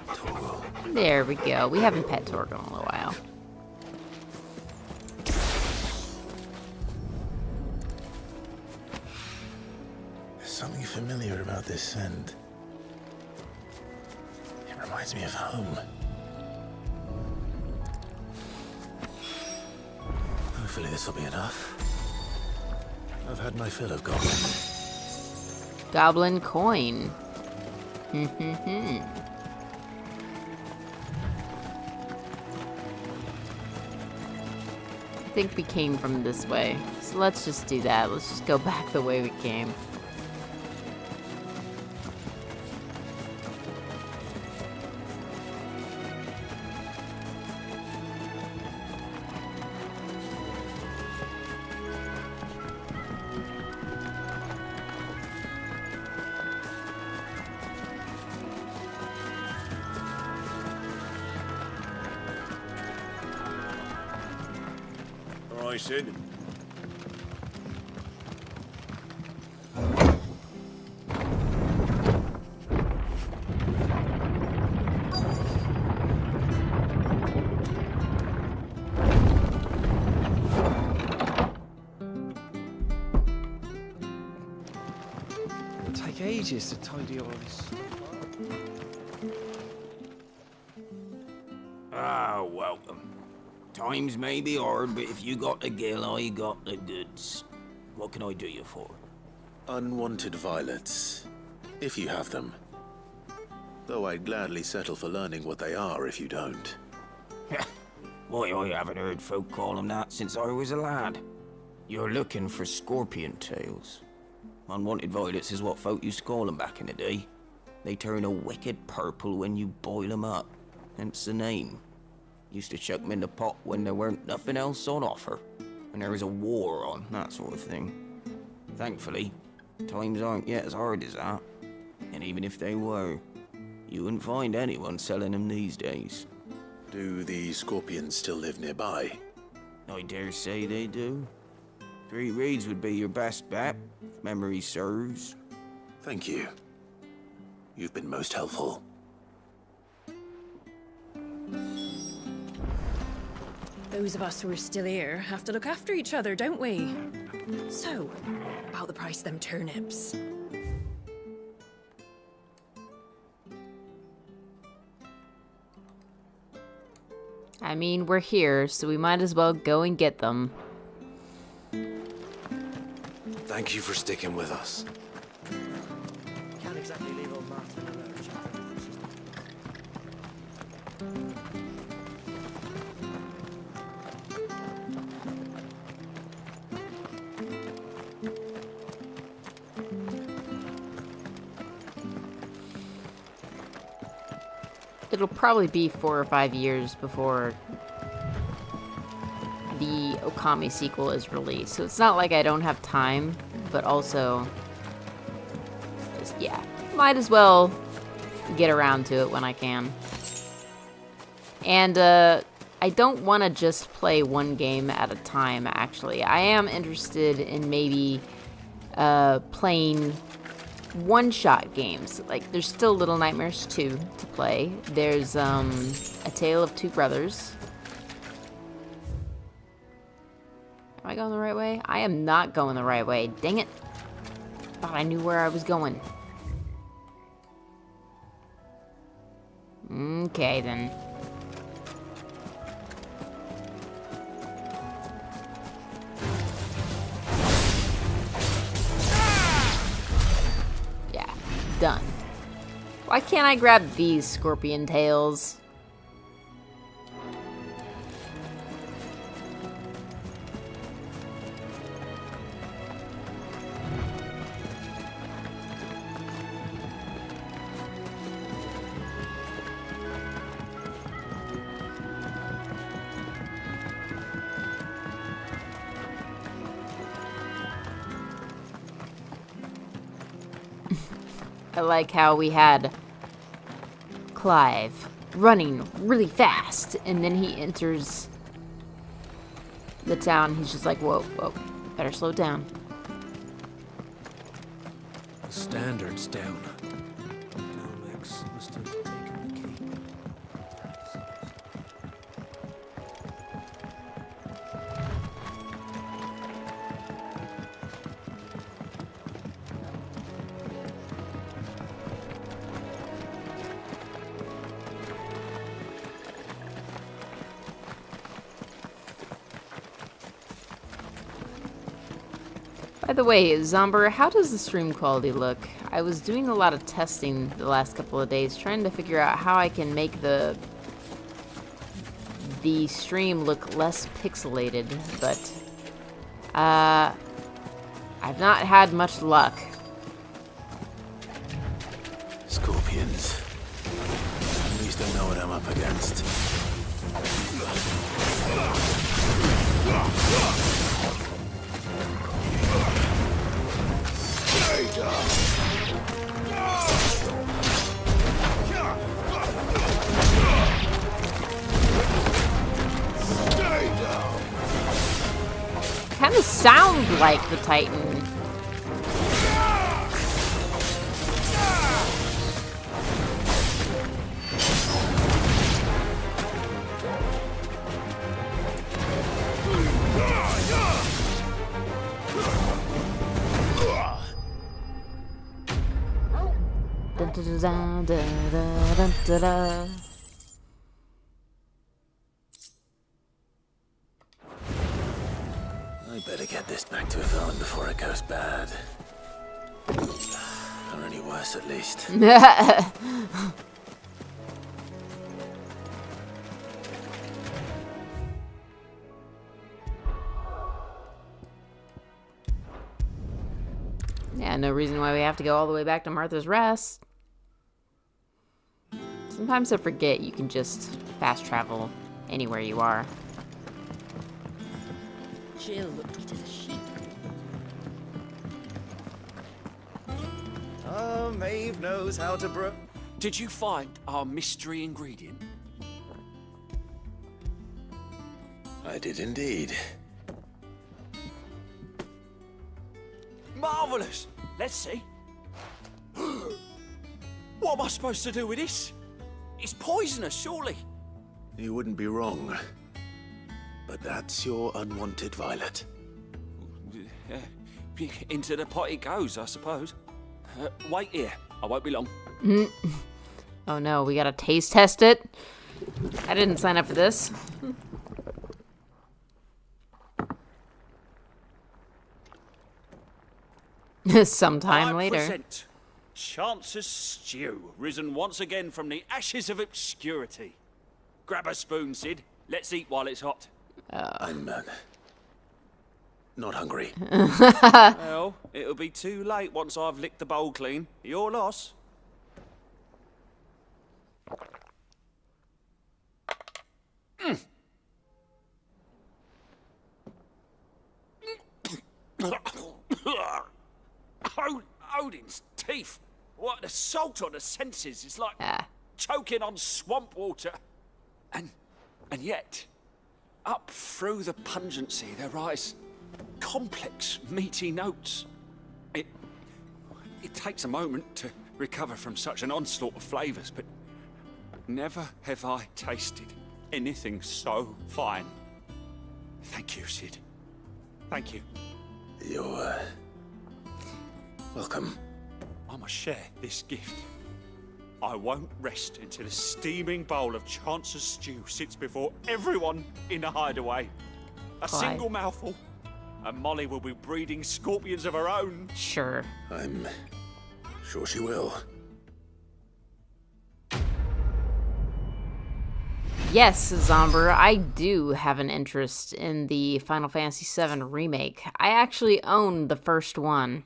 Torgal. There we go. We haven't pet Torgal in a little while. There's something familiar about this scent. It reminds me of home. Hopefully this will be enough. I've had my fill of goblins. Goblin coin. I think we came from this way. So let's just do that. Let's just go back the way we came. I said. It'll take ages to tidy all this stuff up. Ah, welcome. Times may be hard, but if you got the gill, I got the goods. What can I do you for? Unwanted violets, if you have them. Though I'd gladly settle for learning what they are if you don't. Why, I haven't heard folk call them that since I was a lad. You're looking for scorpion tails. Unwanted violets is what folk used to call them back in the day. They turn a wicked purple when you boil them up, hence the name. Used to chuck them in the pot when there weren't nothing else on offer. When there was a war on, that sort of thing. Thankfully, times aren't yet as hard as that. And even if they were, you wouldn't find anyone selling them these days. Do the scorpions still live nearby? I dare say they do. 3 reeds would be your best bet, if memory serves. Thank you. You've been most helpful. Those of us who are still here have to look after each other, don't we? So, about the price of them turnips. I mean, we're here, so we might as well go and get them. Thank you for sticking with us. Can't exactly leave old Martha in the lurch. It'll probably be 4 or 5 years before the Okami sequel is released. So it's not like I don't have time, but also, just, yeah, might as well get around to it when I can. And I don't want to just play one game at a time, actually. I am interested in maybe playing one-shot games. Like, there's still Little Nightmares 2 to play. There's A Tale of Two Brothers. Am I going the right way? I am not going the right way. Dang it. Thought I knew where I was going. Okay, then. Done. Why can't I grab these scorpion tails? I like how we had Clive running really fast, and then he enters the town. He's just like, whoa, whoa, better slow down. The standard's down. Alex must have taken the key. By the way, Zomber, how does the stream quality look? I was doing a lot of testing the last couple of days, trying to figure out how I can make the stream look less pixelated, but I've not had much luck. Scorpions. At least I know what I'm up against. Kind of sounds like the Titan. Dun, dun, dun, dun, dun, dun. I better get this back to Yvonne before it goes bad. Or any worse, at least. Yeah, no reason why we have to go all the way back to Martha's Rest. Sometimes I forget you can just fast travel anywhere you are. Jill looked neat as a sheep. Oh, Maeve knows how to brew. Did you find our mystery ingredient? I did indeed. Marvellous! Let's see. What am I supposed to do with this? It's poisonous, surely. You wouldn't be wrong. But that's your unwanted violet. Into the pot it goes, I suppose. Wait here. I won't be long. Oh no, we gotta taste test it? I didn't sign up for this. Sometime later. Present Chance's stew, risen once again from the ashes of obscurity. Grab a spoon, Sid. Let's eat while it's hot. I'm not hungry. Well, it'll be too late once I've licked the bowl clean. Your loss. Odin's teeth. What an assault on the senses. It's like choking on swamp water. And yet, up through the pungency, there rise complex, meaty notes. It takes a moment to recover from such an onslaught of flavours, but never have I tasted anything so fine. Thank you, Sid. Thank you. You're welcome. I must share this gift. I won't rest until a steaming bowl of Chance's stew sits before everyone in the hideaway. A single mouthful, and Molly will be breeding scorpions of her own. Sure. I'm sure she will. Yes, Zomber, I do have an interest in the Final Fantasy VII Remake. I actually own the first one.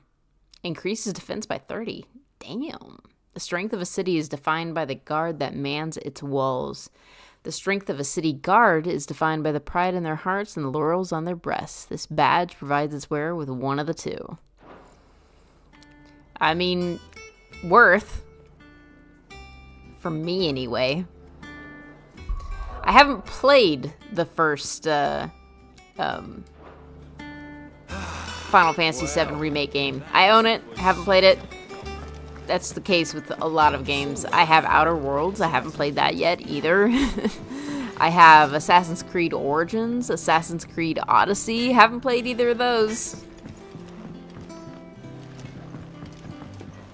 Increases defense by 30. Damn. The strength of a city is defined by the guard that mans its walls. The strength of a city guard is defined by the pride in their hearts and the laurels on their breasts. This badge provides its wearer with one of the two. I mean, worth. For me, anyway. I haven't played the first Final Fantasy VII Remake game. I own it, haven't played it. That's the case with a lot of games. I have Outer Worlds, I haven't played that yet either. I have Assassin's Creed Origins, Assassin's Creed Odyssey, haven't played either of those.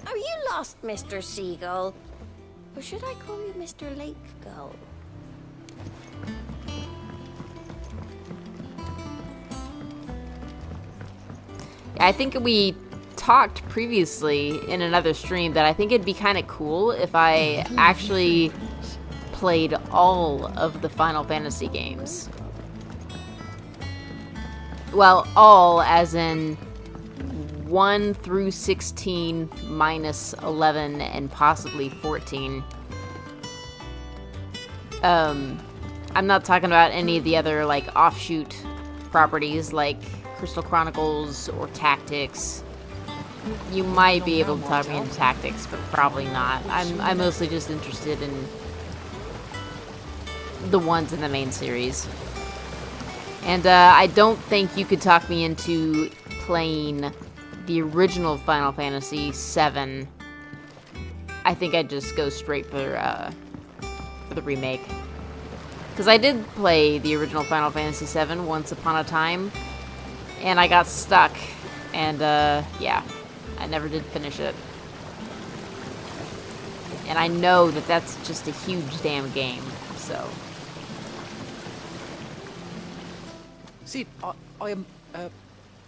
Are you lost, Mr. Seagull? Or should I call you Mr. Lake Gull? I think we talked previously in another stream that I think it'd be kind of cool if I actually played all of the Final Fantasy games. Well, all as in 1 through 16 minus 11 and possibly 14. I'm not talking about any of the other like offshoot properties like Crystal Chronicles or Tactics. You might be able to talk me into Tactics, but probably not. I'm mostly just interested in the ones in the main series. And I don't think you could talk me into playing the original Final Fantasy VII. I think I'd just go straight for the remake. Because I did play the original Final Fantasy VII once upon a time, and I got stuck, and yeah, I never did finish it. And I know that that's just a huge damn game, so. Sid, I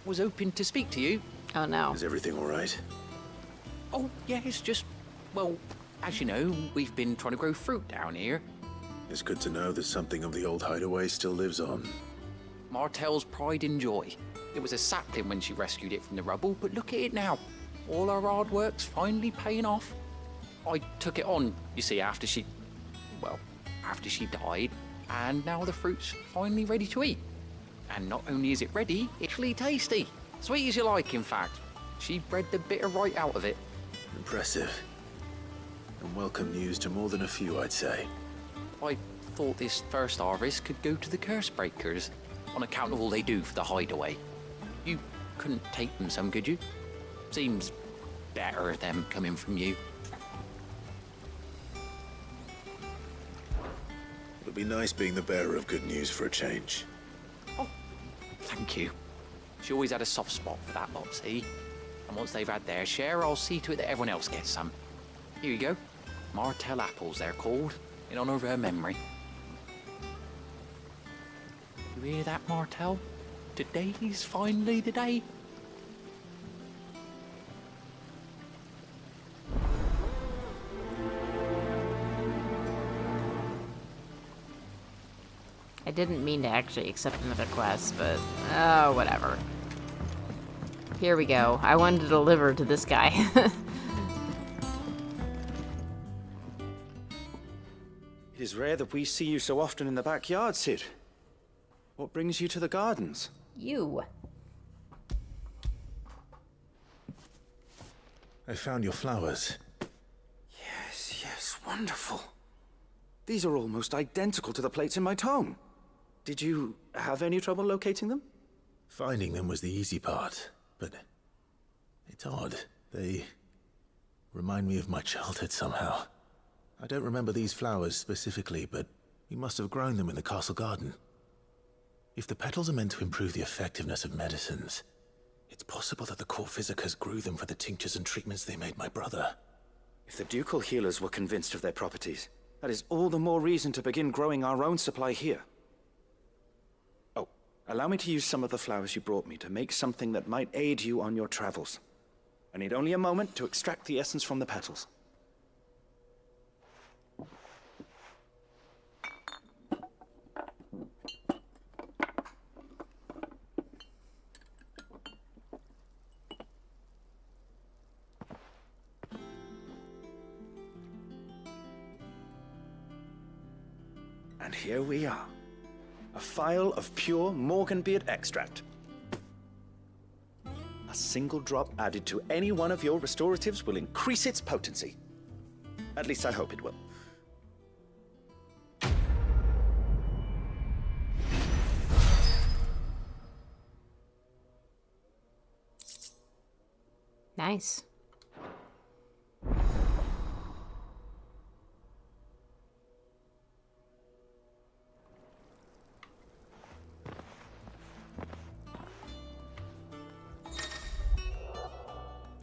was hoping to speak to you. Oh no. Is everything all right? Oh, yeah, it's just, well, as you know, we've been trying to grow fruit down here. It's good to know that something of the old hideaway still lives on. Martel's pride and joy. It was a sapling when she rescued it from the rubble, but look at it now. All our hard work's finally paying off. I took it on, you see, after she died, and now the fruit's finally ready to eat. And not only is it ready, it's really tasty. Sweet as you like, in fact. She bred the bitter right out of it. Impressive. And welcome news to more than a few, I'd say. I thought this first harvest could go to the curse breakers, on account of all they do for the hideaway. You couldn't take them some, could you? Seems better them coming from you. It'll be nice being the bearer of good news for a change. Oh, thank you. She always had a soft spot for that lot, see? And once they've had their share, I'll see to it that everyone else gets some. Here you go. Martel apples, they're called, in honor of her memory. You hear that, Martel? Today's finally the day. I didn't mean to actually accept another quest, but whatever. Here we go. I wanted to deliver to this guy. It is rare that we see you so often in the backyard, Sid. What brings you to the gardens? You. I found your flowers. Yes, wonderful. These are almost identical to the plates in my tome. Did you have any trouble locating them? Finding them was the easy part, but it's odd. They remind me of my childhood somehow. I don't remember these flowers specifically, but we must have grown them in the castle garden. If the petals are meant to improve the effectiveness of medicines, it's possible that the core physicers grew them for the tinctures and treatments they made my brother. If the ducal healers were convinced of their properties, that is all the more reason to begin growing our own supply here. Oh, allow me to use some of the flowers you brought me to make something that might aid you on your travels. I need only a moment to extract the essence from the petals. And here we are. A phial of pure Morganbeard extract. A single drop added to any one of your restoratives will increase its potency. At least I hope it will. Nice.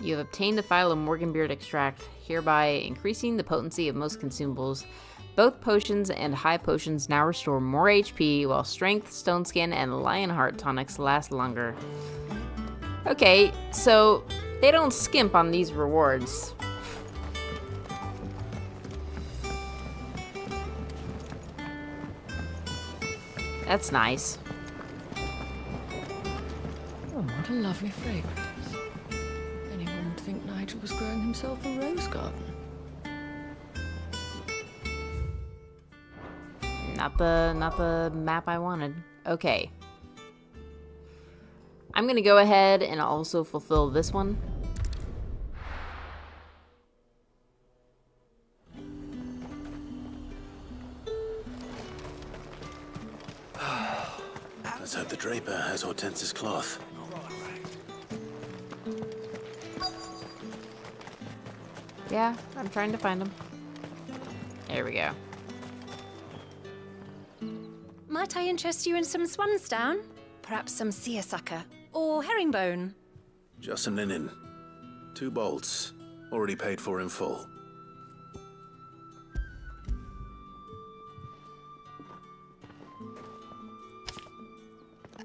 You have obtained the file of Morganbeard extract, hereby increasing the potency of most consumables. Both potions and high potions now restore more HP, while strength, stone skin, and lionheart tonics last longer. Okay, so they don't skimp on these rewards. That's nice. Oh, what a lovely fragrance. Anyone would think Nigel was growing himself a rose garden. Not the map I wanted. Okay. I'm gonna go ahead and also fulfill this one. Let's hope the Draper has Hortense's cloth. Yeah, I'm trying to find them. There we go. Might I interest you in some swansdown? Perhaps some seersucker or herringbone? Just some linen. 2 bolts. Already paid for in full.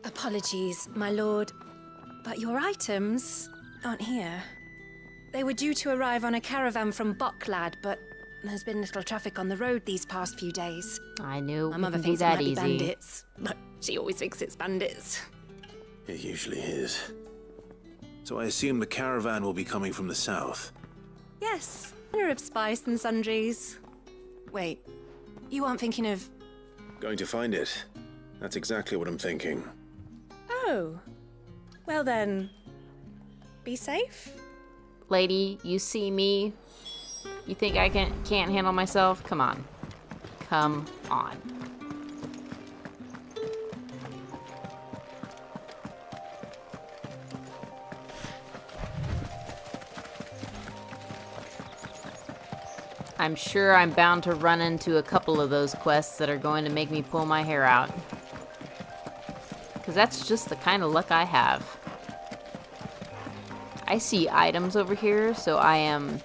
Apologies, my lord, but your items aren't here. They were due to arrive on a caravan from Bucklad, but there's been little traffic on the road these past few days. I knew My mother it thinks it that might be easy. bandits, but she always thinks it's bandits. It usually is. So I assume the caravan will be coming from the south. Yes, dinner of spice and sundries. Wait, you aren't thinking of... Going to find it. That's exactly what I'm thinking. Oh, well then, be safe. Lady, you see me? You think I can't handle myself? Come on. Come on. I'm sure I'm bound to run into a couple of those quests that are going to make me pull my hair out. Because that's just the kind of luck I have. I see items over here, so I am...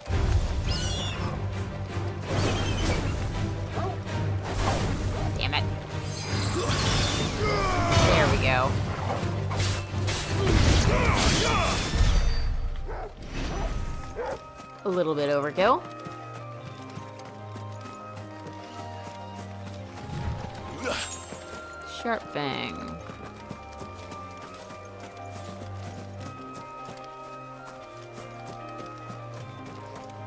Damn it. There we go. A little bit overkill. Sharp Fang.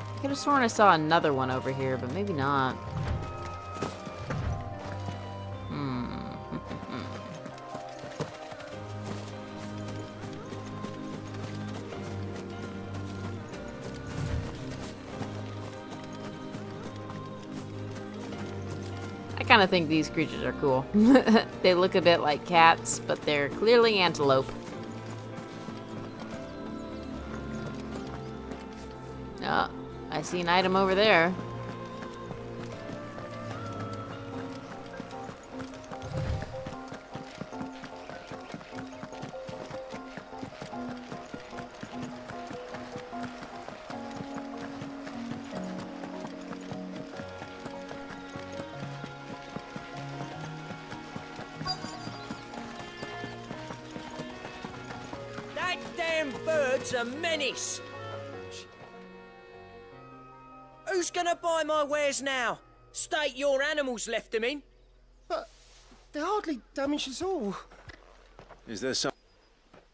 I could have sworn I saw another one over here, but maybe not. I kind of think these creatures are cool. They look a bit like cats, but they're clearly antelope. Oh, I see an item over there. That damn bird's a menace! Who's gonna buy my wares now? State your animals left them in. But they hardly damaged us all. Is there some...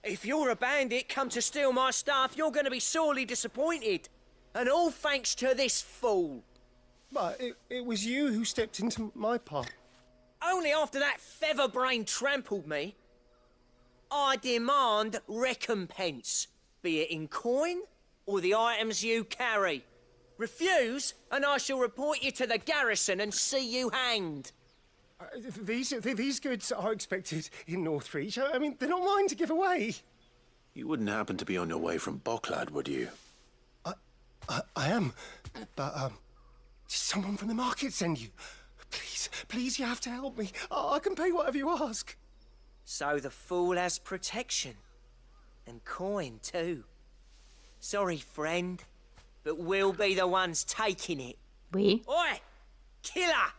If you're a bandit come to steal my stuff, you're gonna be sorely disappointed. And all thanks to this fool. But it was you who stepped into my path. Only after that featherbrain trampled me. I demand recompense, be it in coin or the items you carry. Refuse, and I shall report you to the garrison and see you hanged. These goods are expected in Northreach. I mean, they're not mine to give away. You wouldn't happen to be on your way from Bucklad, would you? I am, but, did someone from the market send you? Please, you have to help me. I can pay whatever you ask. So the fool has protection. And coin, too. Sorry, friend, but we'll be the ones taking it. We? Oi! Killer!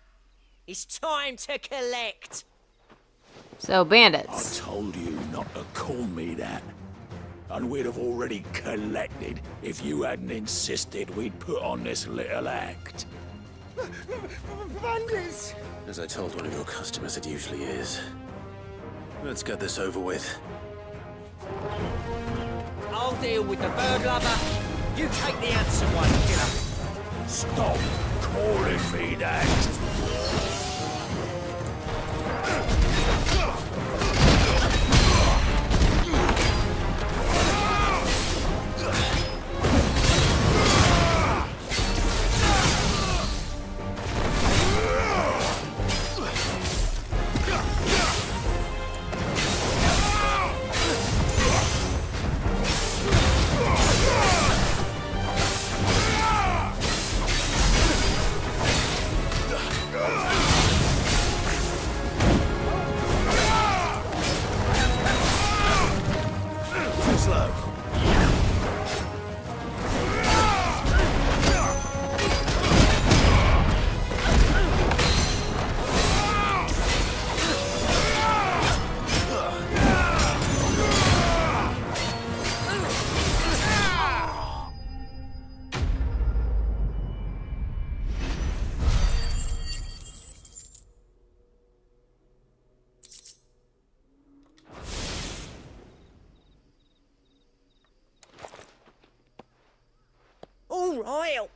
It's time to collect! So, bandits. I told you not to call me that. And we'd have already collected if you hadn't insisted we'd put on this little act. Bandits! As I told one of your customers, it usually is. Let's get this over with. I'll deal with the bird lover. You take the handsome one, killer. Stop calling me that.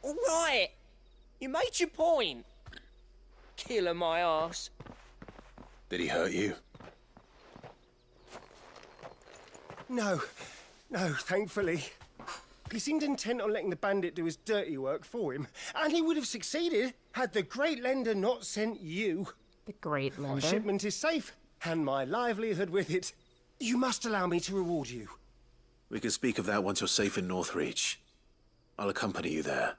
All right. You made your point. Killer my ass. Did he hurt you? No, thankfully. He seemed intent on letting the bandit do his dirty work for him, and he would have succeeded had the Great Lender not sent you. The Great Lender? My shipment is safe, and my livelihood with it. You must allow me to reward you. We can speak of that once you're safe in Northreach. I'll accompany you there.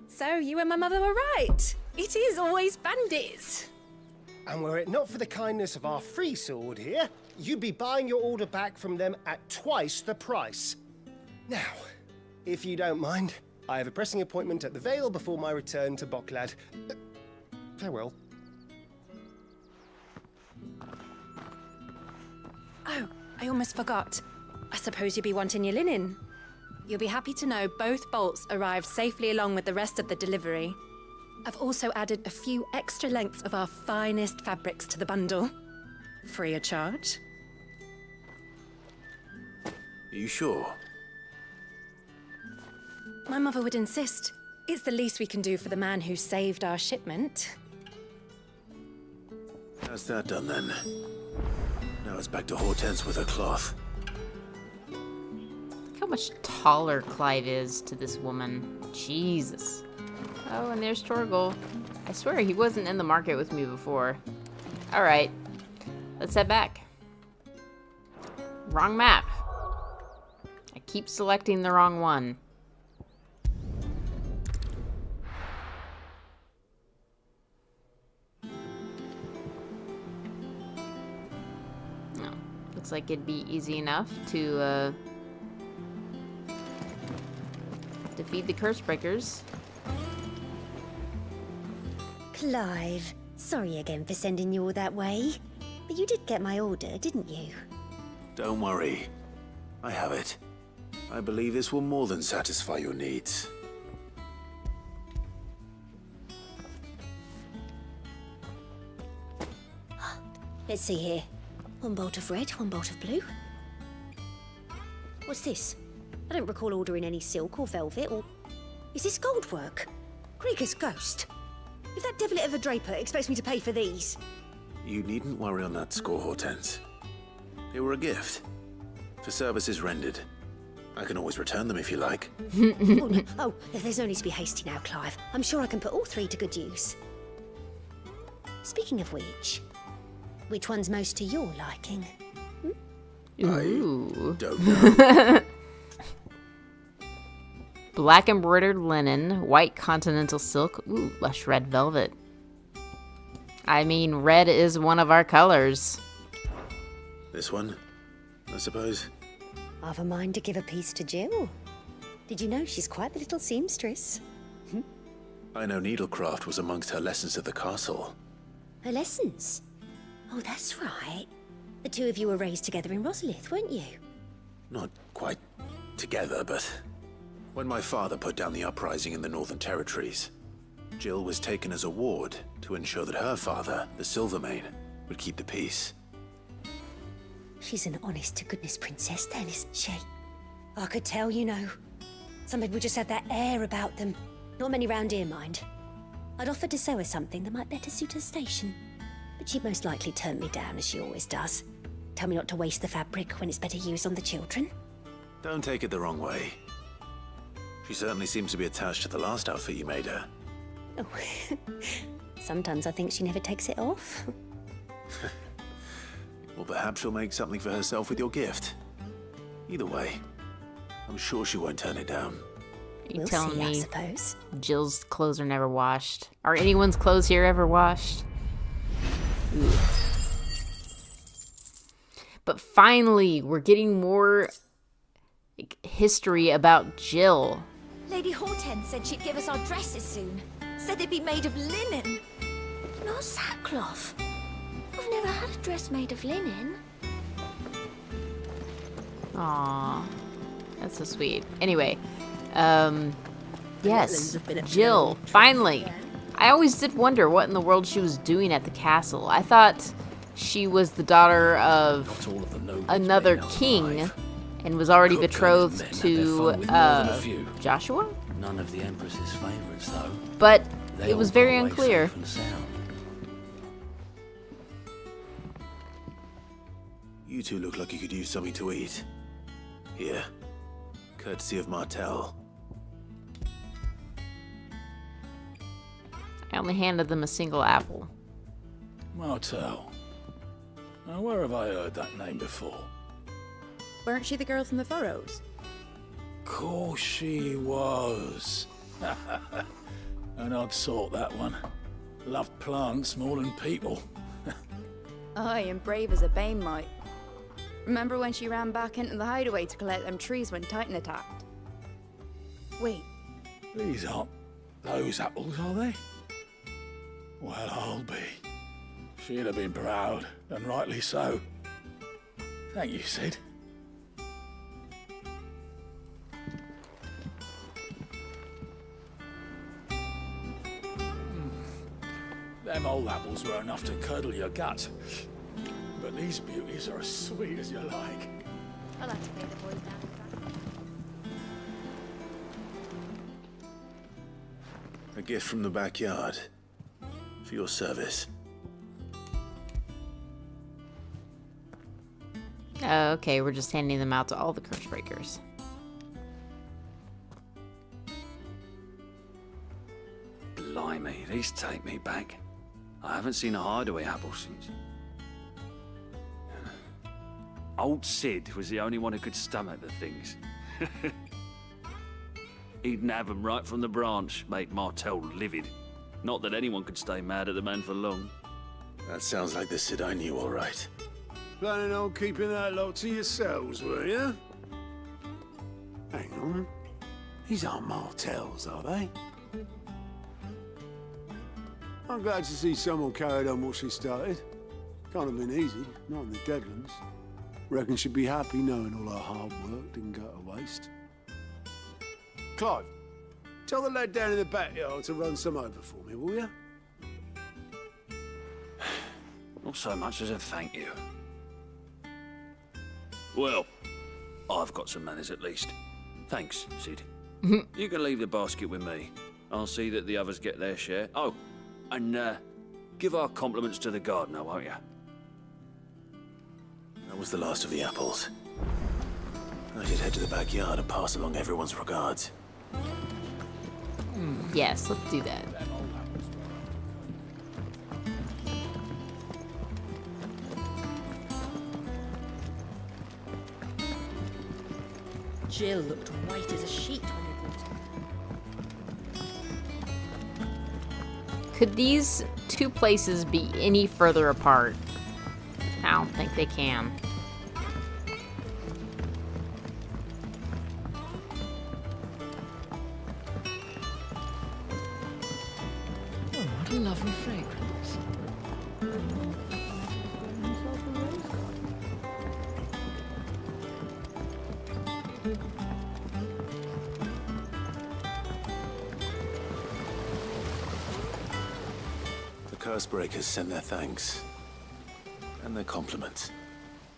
So you and my mother were right. It is always bandits. And were it not for the kindness of our free sword here, you'd be buying your order back from them at twice the price. Now, if you don't mind, I have a pressing appointment at the Vale before my return to Boklad. Farewell. Oh, I almost forgot. I suppose you'll be wanting your linen. You'll be happy to know both bolts arrived safely along with the rest of the delivery. I've also added a few extra lengths of our finest fabrics to the bundle. Free of charge. Are you sure? My mother would insist. It's the least we can do for the man who saved our shipment. How's that done then? Now it's back to Hortense with her cloth. Look how much taller Clive is to this woman. Jesus. Oh, and there's Torgal. I swear he wasn't in the market with me before. Alright. Let's head back. Wrong map. I keep selecting the wrong one. Looks like it'd be easy enough to defeat the curse breakers. Clive, sorry again for sending you all that way. But you did get my order, didn't you? Don't worry. I have it. I believe this will more than satisfy your needs. Let's see here. One bolt of red, one bolt of blue. What's this? I don't recall ordering any silk or velvet, or... Is this gold work? Krieger's ghost. If that devil of a draper expects me to pay for these... You needn't worry on that score, Hortense. They were a gift. For services rendered. I can always return them if you like. Oh, no. Oh, there's no need to be hasty now, Clive. I'm sure I can put all 3 to good use. Speaking of which one's most to your liking? Ooh. Don't know. Black embroidered linen, white continental silk, ooh, lush red velvet. I mean, red is one of our colors. This one, I suppose. I've a mind to give a piece to Jill. Did you know she's quite the little seamstress? I know needlecraft was amongst her lessons at the castle. Her lessons? Oh, that's right. The 2 of you were raised together in Rosalith, weren't you? Not quite together, but when my father put down the uprising in the Northern Territories, Jill was taken as a ward to ensure that her father, the Silvermane, would keep the peace. She's an honest-to-goodness princess then, isn't she? I could tell, you know. Some people just have that air about them. Not many round here, mind. I'd offered to sew her something that might better suit her station. But she'd most likely turn me down, as she always does. Tell me not to waste the fabric when it's better used on the children. Don't take it the wrong way. She certainly seems to be attached to the last outfit you made her. Oh, sometimes I think she never takes it off. Well, perhaps she'll make something for herself with your gift. Either way, I'm sure she won't turn it down. You We'll telling see, me I suppose. Jill's clothes are never washed? Are anyone's clothes here ever washed? Ooh. But finally, we're getting more history about Jill. Lady Hortense said she'd give us our dresses soon. Said they'd be made of linen. Not sackcloth. I've never had a dress made of linen. Aww, that's so sweet. Anyway, yes, Jill, finally. I always did wonder what in the world she was doing at the castle. I thought she was the daughter of another king and was already betrothed to Joshua? None of the Empress's favorites, though. But They it was all very got away unclear. safe and sound. You two look like you could use something to eat. Here, courtesy of Martel. I only handed them a single apple. Martel. Now, where have I heard that name before? Weren't she the girl from the Furrows? Course she was. An odd sort, that one. Loved plants more than people. Aye, and brave as a bane might. Remember when she ran back into the hideaway to collect them trees when Titan attacked? Wait, These aren't those apples, are they? Well, I'll be. She'd have been proud, and rightly so. Thank you, Sid. Them old apples were enough to curdle your guts. But these beauties are as sweet as you like. I like to pay the boys down. A gift from the backyard. For your service. Okay, we're just handing them out to all the curse breakers. Blimey, these take me back. I haven't seen a hideaway apple since. Old Sid was the only one who could stomach the things. He'd nab them right from the branch, make Martel livid. Not that anyone could stay mad at the man for long. That sounds like the Sid I knew, all right. Planning on keeping that lot to yourselves, were you? Hang on. These aren't Martels, are they? I'm glad to see someone carried on what she started. Can't have been easy, not in the Deadlands. Reckon she'd be happy knowing all her hard work didn't go to waste. Clive, tell the lad down in the backyard to run some over for me, will you? Not so much as a thank you. Well, I've got some manners at least. Thanks, Sid. You can leave the basket with me. I'll see that the others get their share. Oh, and give our compliments to the gardener, won't you? That was the last of the apples. I should head to the backyard and pass along everyone's regards. Yes, let's do that. Jill looked white as a sheet when they brought her. Could these two places be any further apart? I don't think they can. Oh, what a lovely fragrance. The Cursebreakers sent their thanks. And their compliments.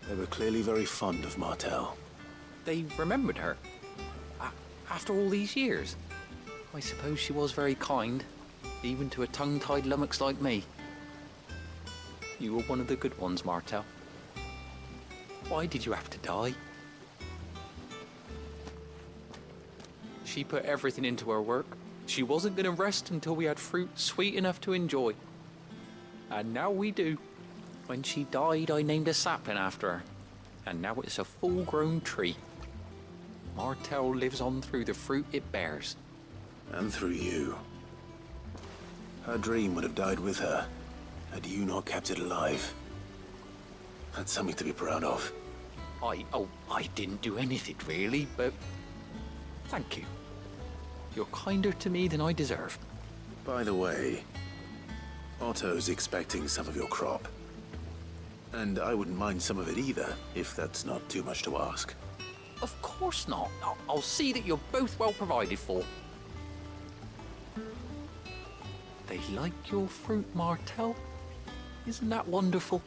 They were clearly very fond of Martel. They remembered her. After all these years. I suppose she was very kind, even to a tongue-tied lummox like me. You were one of the good ones, Martel. Why did you have to die? She put everything into her work. She wasn't going to rest until we had fruit sweet enough to enjoy. And now we do. When she died, I named a sapling after her. And now it's a full-grown tree. Martel lives on through the fruit it bears. And through you. Her dream would have died with her, had you not kept it alive. That's something to be proud of. I didn't do anything really, but thank you. You're kinder to me than I deserve. By the way, Otto's expecting some of your crop. And I wouldn't mind some of it either, if that's not too much to ask. Of course not. I'll see that you're both well provided for. They like your fruit, Martel. Isn't that wonderful?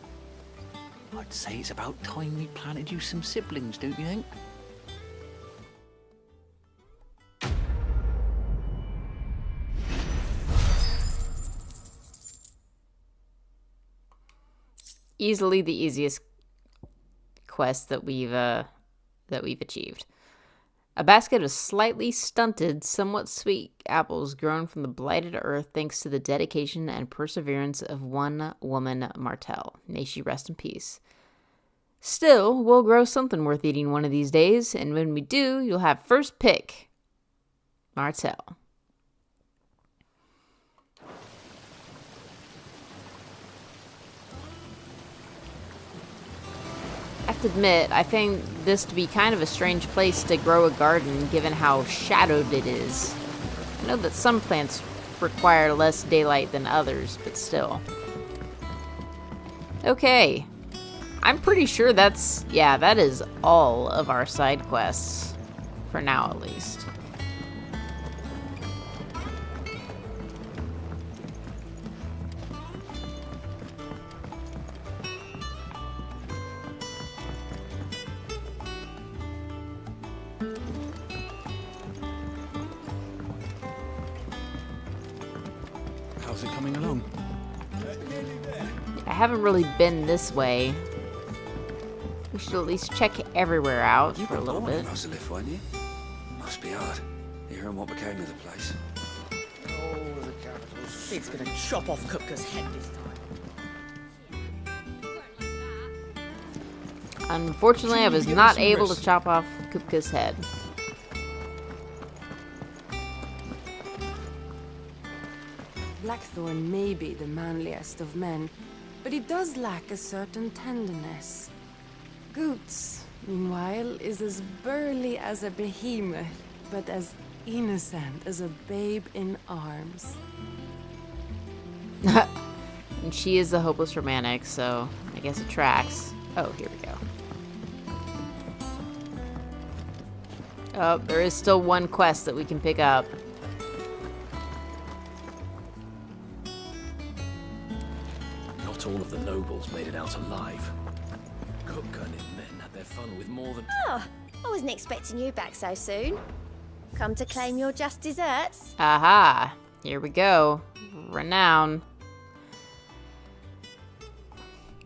I'd say it's about time we planted you some siblings, don't you think? Easily the easiest quest that we've achieved. A basket of slightly stunted, somewhat sweet apples grown from the blighted earth thanks to the dedication and perseverance of one woman, Martel. May she rest in peace. Still, we'll grow something worth eating one of these days, and when we do, you'll have first pick. Martel. I have to admit, I find this to be kind of a strange place to grow a garden, given how shadowed it is. I know that some plants require less daylight than others, but still. Okay. I'm pretty sure that is all of our side quests. For now, at least. How's it coming along? I haven't really been this way. We should at least check everywhere out for a little bit. Rosalia, weren't you? Must be hard, hearing what became of the place. Oh, the capital. Sid's gonna chop off Kupka's head this time. Unfortunately, I was not able to chop off Kupka's head. Blackthorn may be the manliest of men, but he does lack a certain tenderness. Goots, meanwhile, is as burly as a behemoth, but as innocent as a babe in arms. And she is the hopeless romantic, so I guess it tracks. Oh, here we go. Oh, there is still one quest that we can pick up. Not all of the nobles made it out alive. Kupka and his men had their fun with more than... Oh, I wasn't expecting you back so soon. Come to claim your just desserts? Aha! Here we go. Renown.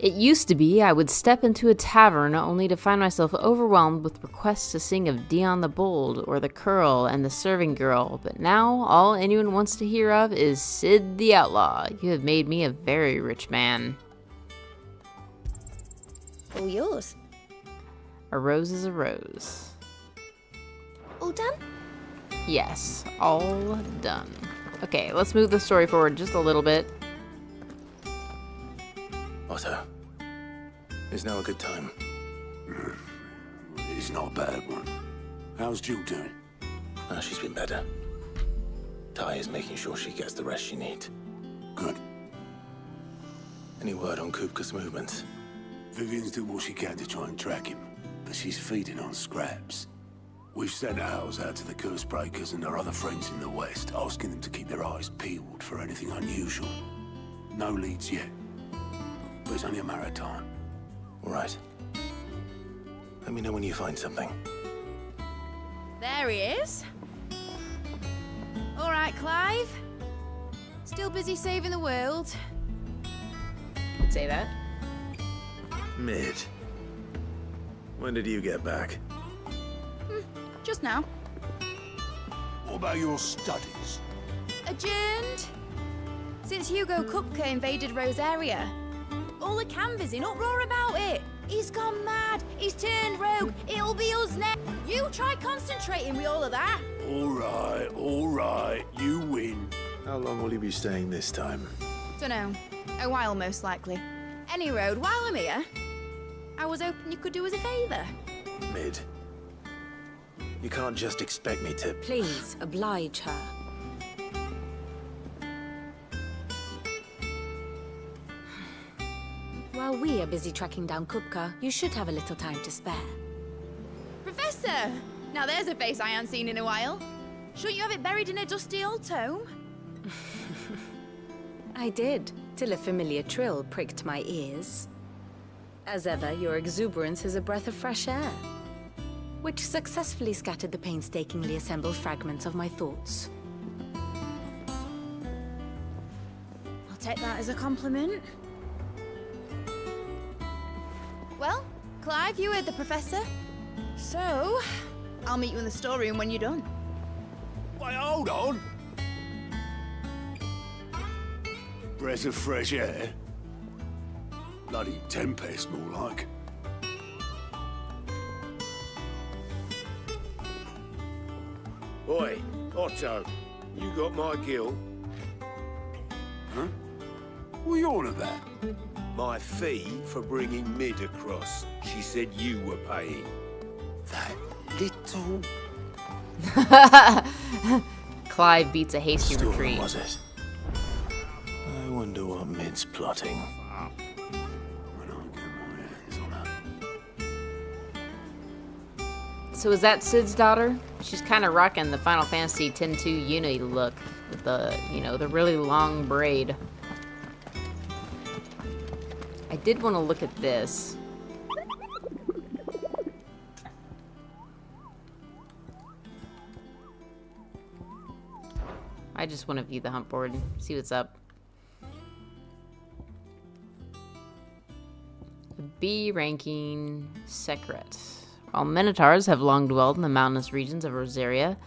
It used to be I would step into a tavern only to find myself overwhelmed with requests to sing of Dion the Bold or the Curl and the Serving Girl, but now all anyone wants to hear of is Sid the Outlaw. You have made me a very rich man. All yours. A rose is a rose. All done? Yes, all done. Okay, let's move the story forward just a little bit. Otto, is now a good time? It's not a bad one. How's Jill doing? She's been better. Ty is making sure she gets the rest she needs. Good. Any word on Kupka's movements? Vivian's doing what she can to try and track him, but she's feeding on scraps. We've sent ours out to the Curse Breakers and our other friends in the West, asking them to keep their eyes peeled for anything unusual. No leads yet. But it's only a matter of time. All right. Let me know when you find something. There he is. All right, Clive. Still busy saving the world. I'd say that. Mid. When did you get back? Just now. What about your studies? Adjourned. Since Hugo Kupka invaded Rosaria. All the canvas in uproar about it. He's gone mad. He's turned rogue. It'll be us next. You try concentrating with all of that. All right. You win. How long will you be staying this time? Dunno. A while, most likely. Any road, while I'm here, I was hoping you could do us a favour. Mid. You can't just expect me to... Please, oblige her. While we are busy tracking down Kupka, you should have a little time to spare. Professor! Now there's a face I haven't seen in a while. Shouldn't you have it buried in a dusty old tome? I did, till a familiar trill pricked my ears. As ever, your exuberance is a breath of fresh air, which successfully scattered the painstakingly assembled fragments of my thoughts. I'll take that as a compliment. Well, Clive, you heard the professor. So, I'll meet you in the storeroom when you're done. Wait, hold on. Breath of fresh air? Bloody tempest, more like. Oi, Otto, you got my gill? Huh? What are you on about? My fee for bringing Mid across. She said you were paying. That little... Clive beats a hasty Storm, retreat. was it? I wonder what Mid's plotting. So is that Sid's daughter? She's kind of rocking the Final Fantasy X-2 Unity look with the, the really long braid. I did want to look at this. I just want to view the hunt board, see what's up. B ranking secret. While Minotaurs have long dwelled in the mountainous regions of Rosaria,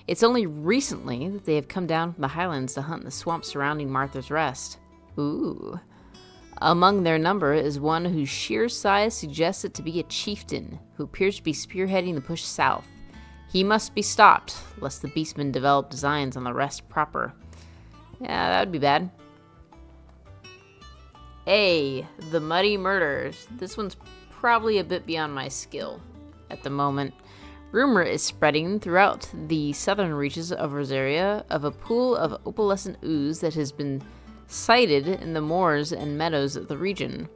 it's only recently that they have come down from the highlands to hunt in the swamps surrounding Martha's Rest. Ooh. Among their number is one whose sheer size suggests it to be a chieftain, who appears to be spearheading the push south. He must be stopped, lest the beastmen develop designs on the rest proper. Yeah, that would be bad. A. The Muddy Murders. This one's probably a bit beyond my skill at the moment. Rumor is spreading throughout the southern reaches of Rosaria of a pool of opalescent ooze that has been sighted in the moors and meadows of the region.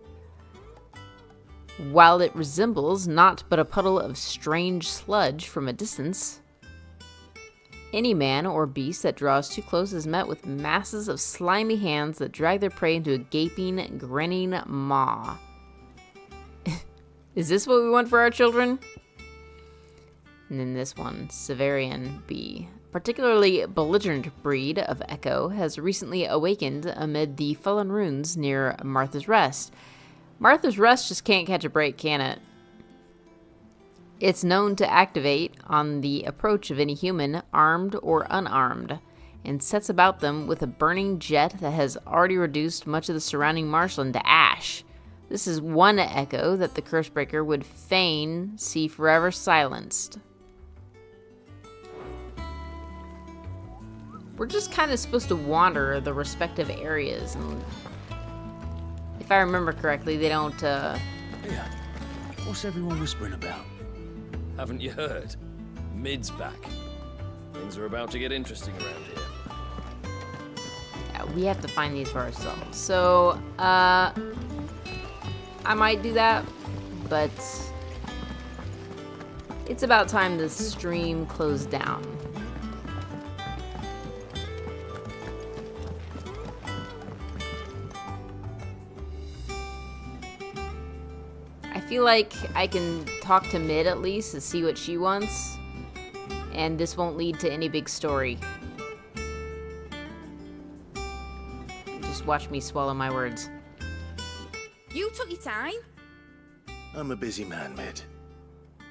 While it resembles naught but a puddle of strange sludge from a distance, any man or beast that draws too close is met with masses of slimy hands that drag their prey into a gaping, grinning maw. Is this what we want for our children? And then this one, Severian B. Particularly belligerent breed of Echo has recently awakened amid the fallen ruins near Martha's Rest, Martha's Rest just can't catch a break, can it? It's known to activate on the approach of any human, armed or unarmed, and sets about them with a burning jet that has already reduced much of the surrounding marshland to ash. This is one echo that the Cursebreaker would fain see forever silenced. We're just kind of supposed to wander the respective areas, and if I remember correctly, they don't, Yeah. What's everyone whispering about? Haven't you heard? Mid's back. Things are about to get interesting around here. Yeah, we have to find these for ourselves. So, I might do that, but it's about time the stream closed down. I feel like I can talk to Mid at least to see what she wants, and this won't lead to any big story. Just watch me swallow my words. You took your time. I'm a busy man, Mid.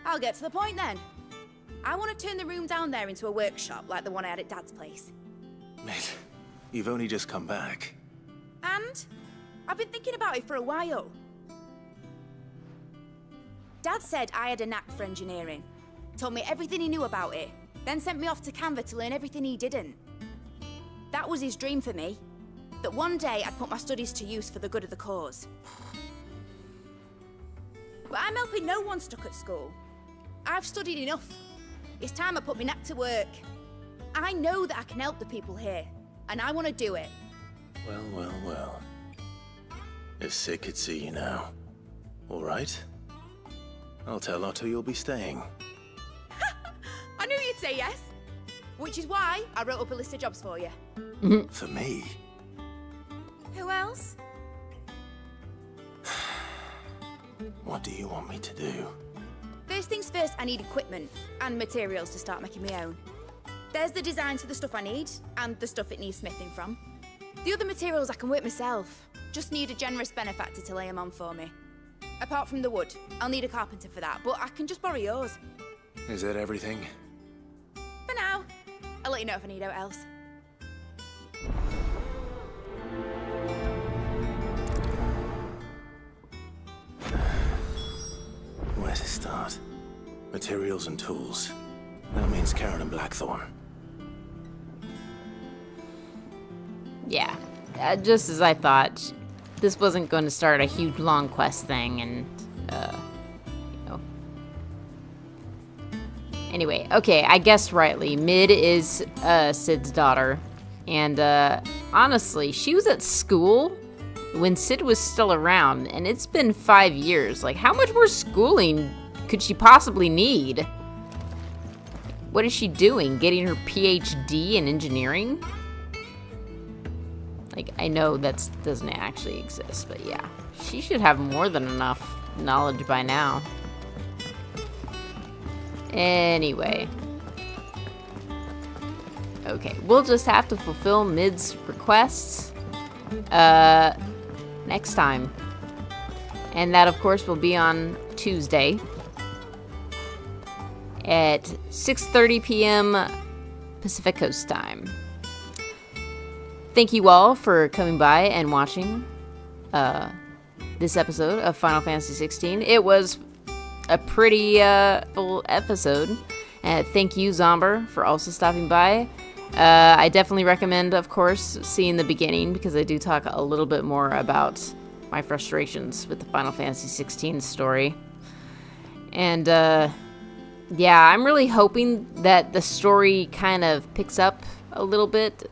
I'll get to the point then. I want to turn the room down there into a workshop like the one I had at Dad's place. Mid, you've only just come back. And I've been thinking about it for a while. Dad said I had a knack for engineering. Told me everything he knew about it, then sent me off to Canva to learn everything he didn't. That was his dream for me. That one day I'd put my studies to use for the good of the cause. But I'm helping no one stuck at school. I've studied enough. It's time I put my knack to work. I know that I can help the people here, and I want to do it. Well, well, well. If Sid could see you now. All right? I'll tell Otto you'll be staying. I knew you'd say yes. Which is why I wrote up a list of jobs for you. For me? Who else? What do you want me to do? First things first, I need equipment and materials to start making my own. There's the designs for the stuff I need and the stuff it needs smithing from. The other materials I can work myself. Just need a generous benefactor to lay them on for me. Apart from the wood, I'll need a carpenter for that, but I can just borrow yours. Is that everything? For now. I'll let you know if I need out else. Where to start? Materials and tools. That means Karen and Blackthorn. Yeah, just as I thought. This wasn't going to start a huge long quest thing, and, you know. Anyway, okay, I guessed rightly. Mid is Sid's daughter. And honestly, she was at school when Sid was still around, and it's been 5 years. Like, how much more schooling could she possibly need? What is she doing? Getting her PhD in engineering? Like, I know that doesn't actually exist, but yeah. She should have more than enough knowledge by now. Anyway. Okay, we'll just have to fulfill Mid's requests next time. And that, of course, will be on Tuesday at 6:30 p.m. Pacific Coast time. Thank you all for coming by and watching this episode of Final Fantasy XVI. It was a pretty full episode. Thank you, Zomber, for also stopping by. I definitely recommend, of course, seeing the beginning, because I do talk a little bit more about my frustrations with the Final Fantasy XVI story. And, yeah, I'm really hoping that the story kind of picks up a little bit.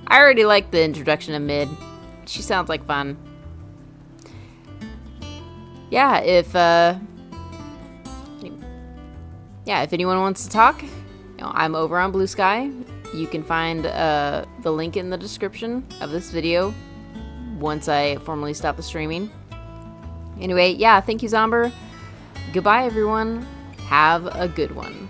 I already like the introduction of Mid. She sounds like fun. Yeah, if anyone wants to talk, you know, I'm over on Blue Sky. You can find the link in the description of this video once I formally stop the streaming. Anyway, yeah, thank you, Zomber. Goodbye, everyone. Have a good one.